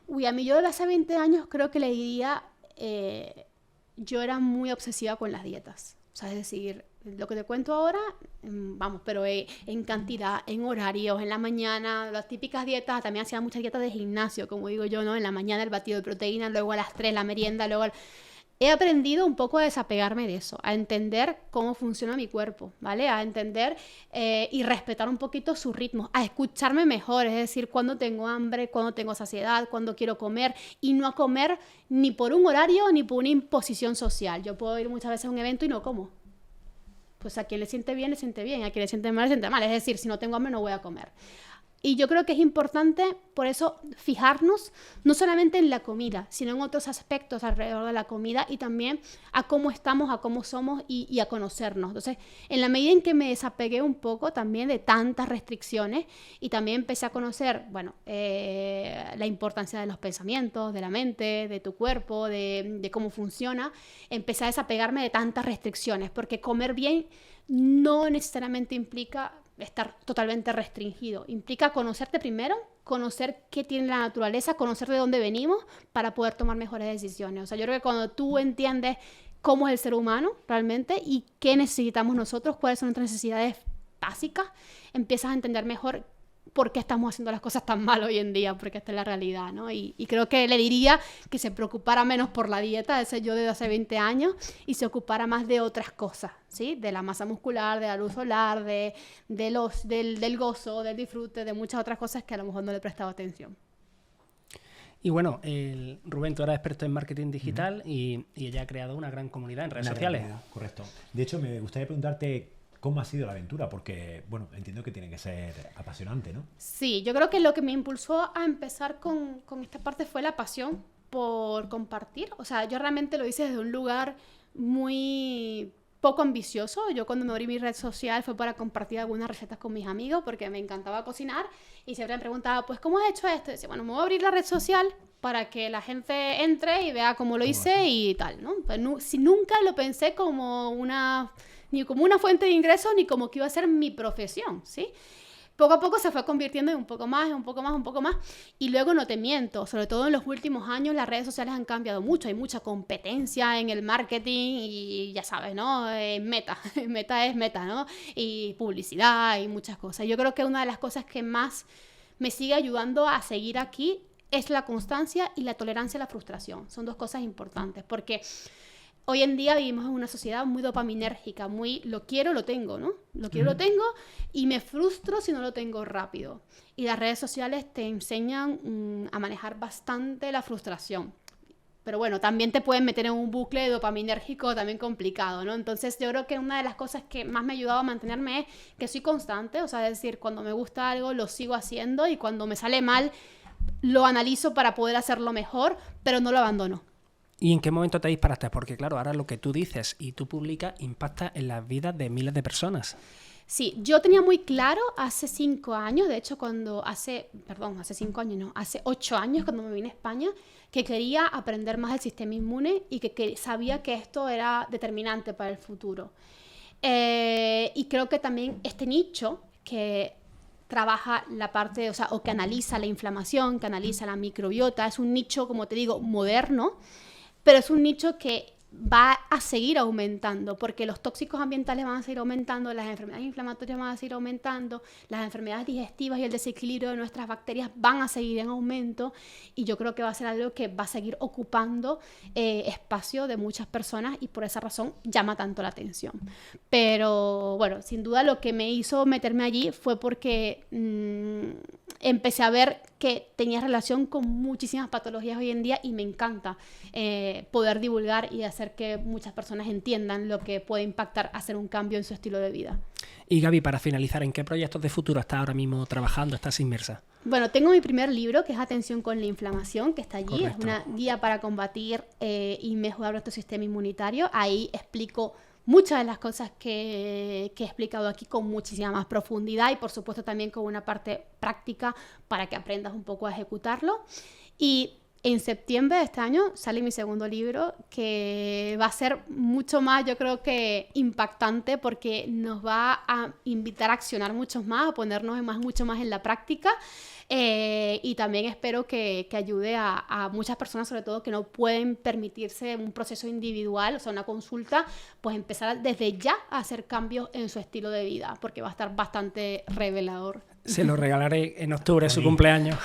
Uy, a mi yo de hace 20 años creo que le diría, yo era muy obsesiva con las dietas. O sea, es decir, lo que te cuento ahora, vamos, pero en cantidad, en horarios, en la mañana, las típicas dietas, también hacía muchas dietas de gimnasio, como digo yo, ¿no? En la mañana el batido de proteína, luego a las 3 la merienda, luego... He aprendido un poco a desapegarme de eso, a entender cómo funciona mi cuerpo, ¿vale? A entender y respetar un poquito sus ritmos, a escucharme mejor, es decir, cuando tengo hambre, cuando tengo saciedad, cuando quiero comer y no a comer ni por un horario ni por una imposición social. Yo puedo ir muchas veces a un evento y no como. Pues a quien le siente bien, a quien le siente mal, Es decir, si no tengo hambre no voy a comer. Y yo creo que es importante, por eso, fijarnos no solamente en la comida, sino en otros aspectos alrededor de la comida y también a cómo estamos, a cómo somos y a conocernos. Entonces, en la medida en que me desapegué un poco también de tantas restricciones y también empecé a conocer, bueno, la importancia de los pensamientos, de la mente, de tu cuerpo, de cómo funciona, empecé a desapegarme de tantas restricciones, porque comer bien no necesariamente implica estar totalmente restringido. Implica conocerte primero, conocer qué tiene la naturaleza, conocer de dónde venimos para poder tomar mejores decisiones. O sea, yo creo que cuando tú entiendes cómo es el ser humano realmente y qué necesitamos nosotros, cuáles son nuestras necesidades básicas, empiezas a entender mejor por qué estamos haciendo las cosas tan mal hoy en día, porque esta es la realidad, ¿no? Y creo que le diría que se preocupara menos por la dieta, ese yo de hace 20 años, y se ocupara más de otras cosas, ¿sí? De la masa muscular, de la luz solar, del gozo, del disfrute, de muchas otras cosas que a lo mejor no le he prestado atención. Y bueno, Rubén, tú eres experto en marketing digital y ella ha creado una gran comunidad en redes sociales. Correcto. De hecho, me gustaría preguntarte cómo ha sido la aventura, porque, bueno, entiendo que tiene que ser apasionante, ¿no? Sí, yo creo que lo que me impulsó a empezar con esta parte fue la pasión por compartir. O sea, yo realmente lo hice desde un lugar muy poco ambicioso. Yo cuando me abrí mi red social fue para compartir algunas recetas con mis amigos porque me encantaba cocinar y siempre me preguntaba, pues, ¿cómo has hecho esto? Y decía, bueno, me voy a abrir la red social para que la gente entre y vea cómo lo hice y tal, ¿no? Pues, si nunca lo pensé como ni como una fuente de ingresos, ni como que iba a ser mi profesión, ¿sí? poco a poco se fue convirtiendo en un poco más, y luego no te miento, sobre todo en los últimos años las redes sociales han cambiado mucho, hay mucha competencia en el marketing y ya sabes, ¿no? Meta es meta, ¿no? Y publicidad y muchas cosas. Yo creo que una de las cosas que más me sigue ayudando a seguir aquí es la constancia y la tolerancia a la frustración. Son dos cosas importantes, porque hoy en día vivimos en una sociedad muy dopaminérgica, muy lo quiero, lo tengo, ¿no? Lo quiero, lo tengo, y me frustro si no lo tengo rápido. Y las redes sociales te enseñan a manejar bastante la frustración. Pero bueno, también te pueden meter en un bucle dopaminérgico también complicado, ¿no? Entonces yo creo que una de las cosas que más me ha ayudado a mantenerme es que soy constante, o sea, es decir, cuando me gusta algo lo sigo haciendo y cuando me sale mal lo analizo para poder hacerlo mejor, pero no lo abandono. ¿Y en qué momento te disparaste? Porque claro, ahora lo que tú dices y tú publicas impacta en las vidas de miles de personas. Sí, yo tenía muy claro hace 5 años, de hecho hace 8 años cuando me vine a España, que quería aprender más del sistema inmune y que sabía que esto era determinante para el futuro. Y creo que también este nicho que trabaja la parte, o que analiza la inflamación, que analiza la microbiota, es un nicho, como te digo, moderno, pero es un nicho que va a seguir aumentando, porque los tóxicos ambientales van a seguir aumentando, las enfermedades inflamatorias van a seguir aumentando, las enfermedades digestivas y el desequilibrio de nuestras bacterias van a seguir en aumento, y yo creo que va a ser algo que va a seguir ocupando espacio de muchas personas, y por esa razón llama tanto la atención. Pero bueno, sin duda lo que me hizo meterme allí fue porque empecé a ver que tenía relación con muchísimas patologías hoy en día, y me encanta poder divulgar y hacer que muchas personas entiendan lo que puede impactar hacer un cambio en su estilo de vida. Y Gaby, para finalizar, ¿en qué proyectos de futuro estás ahora mismo trabajando, estás inmersa? Bueno, tengo mi primer libro, que es Atención con la inflamación, que está allí. Correcto. Es una guía para combatir y mejorar nuestro sistema inmunitario. Ahí explico muchas de las cosas que he explicado aquí con muchísima más profundidad, y por supuesto también con una parte práctica para que aprendas un poco a ejecutarlo. Y en septiembre de este año sale mi segundo libro, que va a ser mucho más, yo creo que impactante, porque nos va a invitar a accionar mucho más, a ponernos mucho más en la práctica. Y también espero que ayude a muchas personas, sobre todo que no pueden permitirse un proceso individual, o sea, una consulta, pues empezar desde ya a hacer cambios en su estilo de vida, porque va a estar bastante revelador. Se lo regalaré en octubre, su cumpleaños.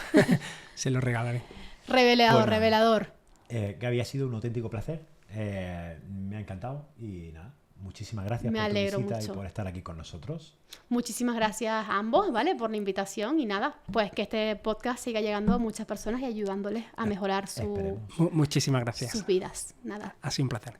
Se lo regalaré. Revelador. Gaby, ha sido un auténtico placer. Me ha encantado y nada, muchísimas gracias Me por tu alegro visita mucho. y por estar aquí con nosotros. Muchísimas gracias a ambos, ¿vale? Por la invitación, y nada, pues que este podcast siga llegando a muchas personas y ayudándoles a mejorar Esperemos. Muchísimas gracias. sus vidas. Nada. Ha sido un placer.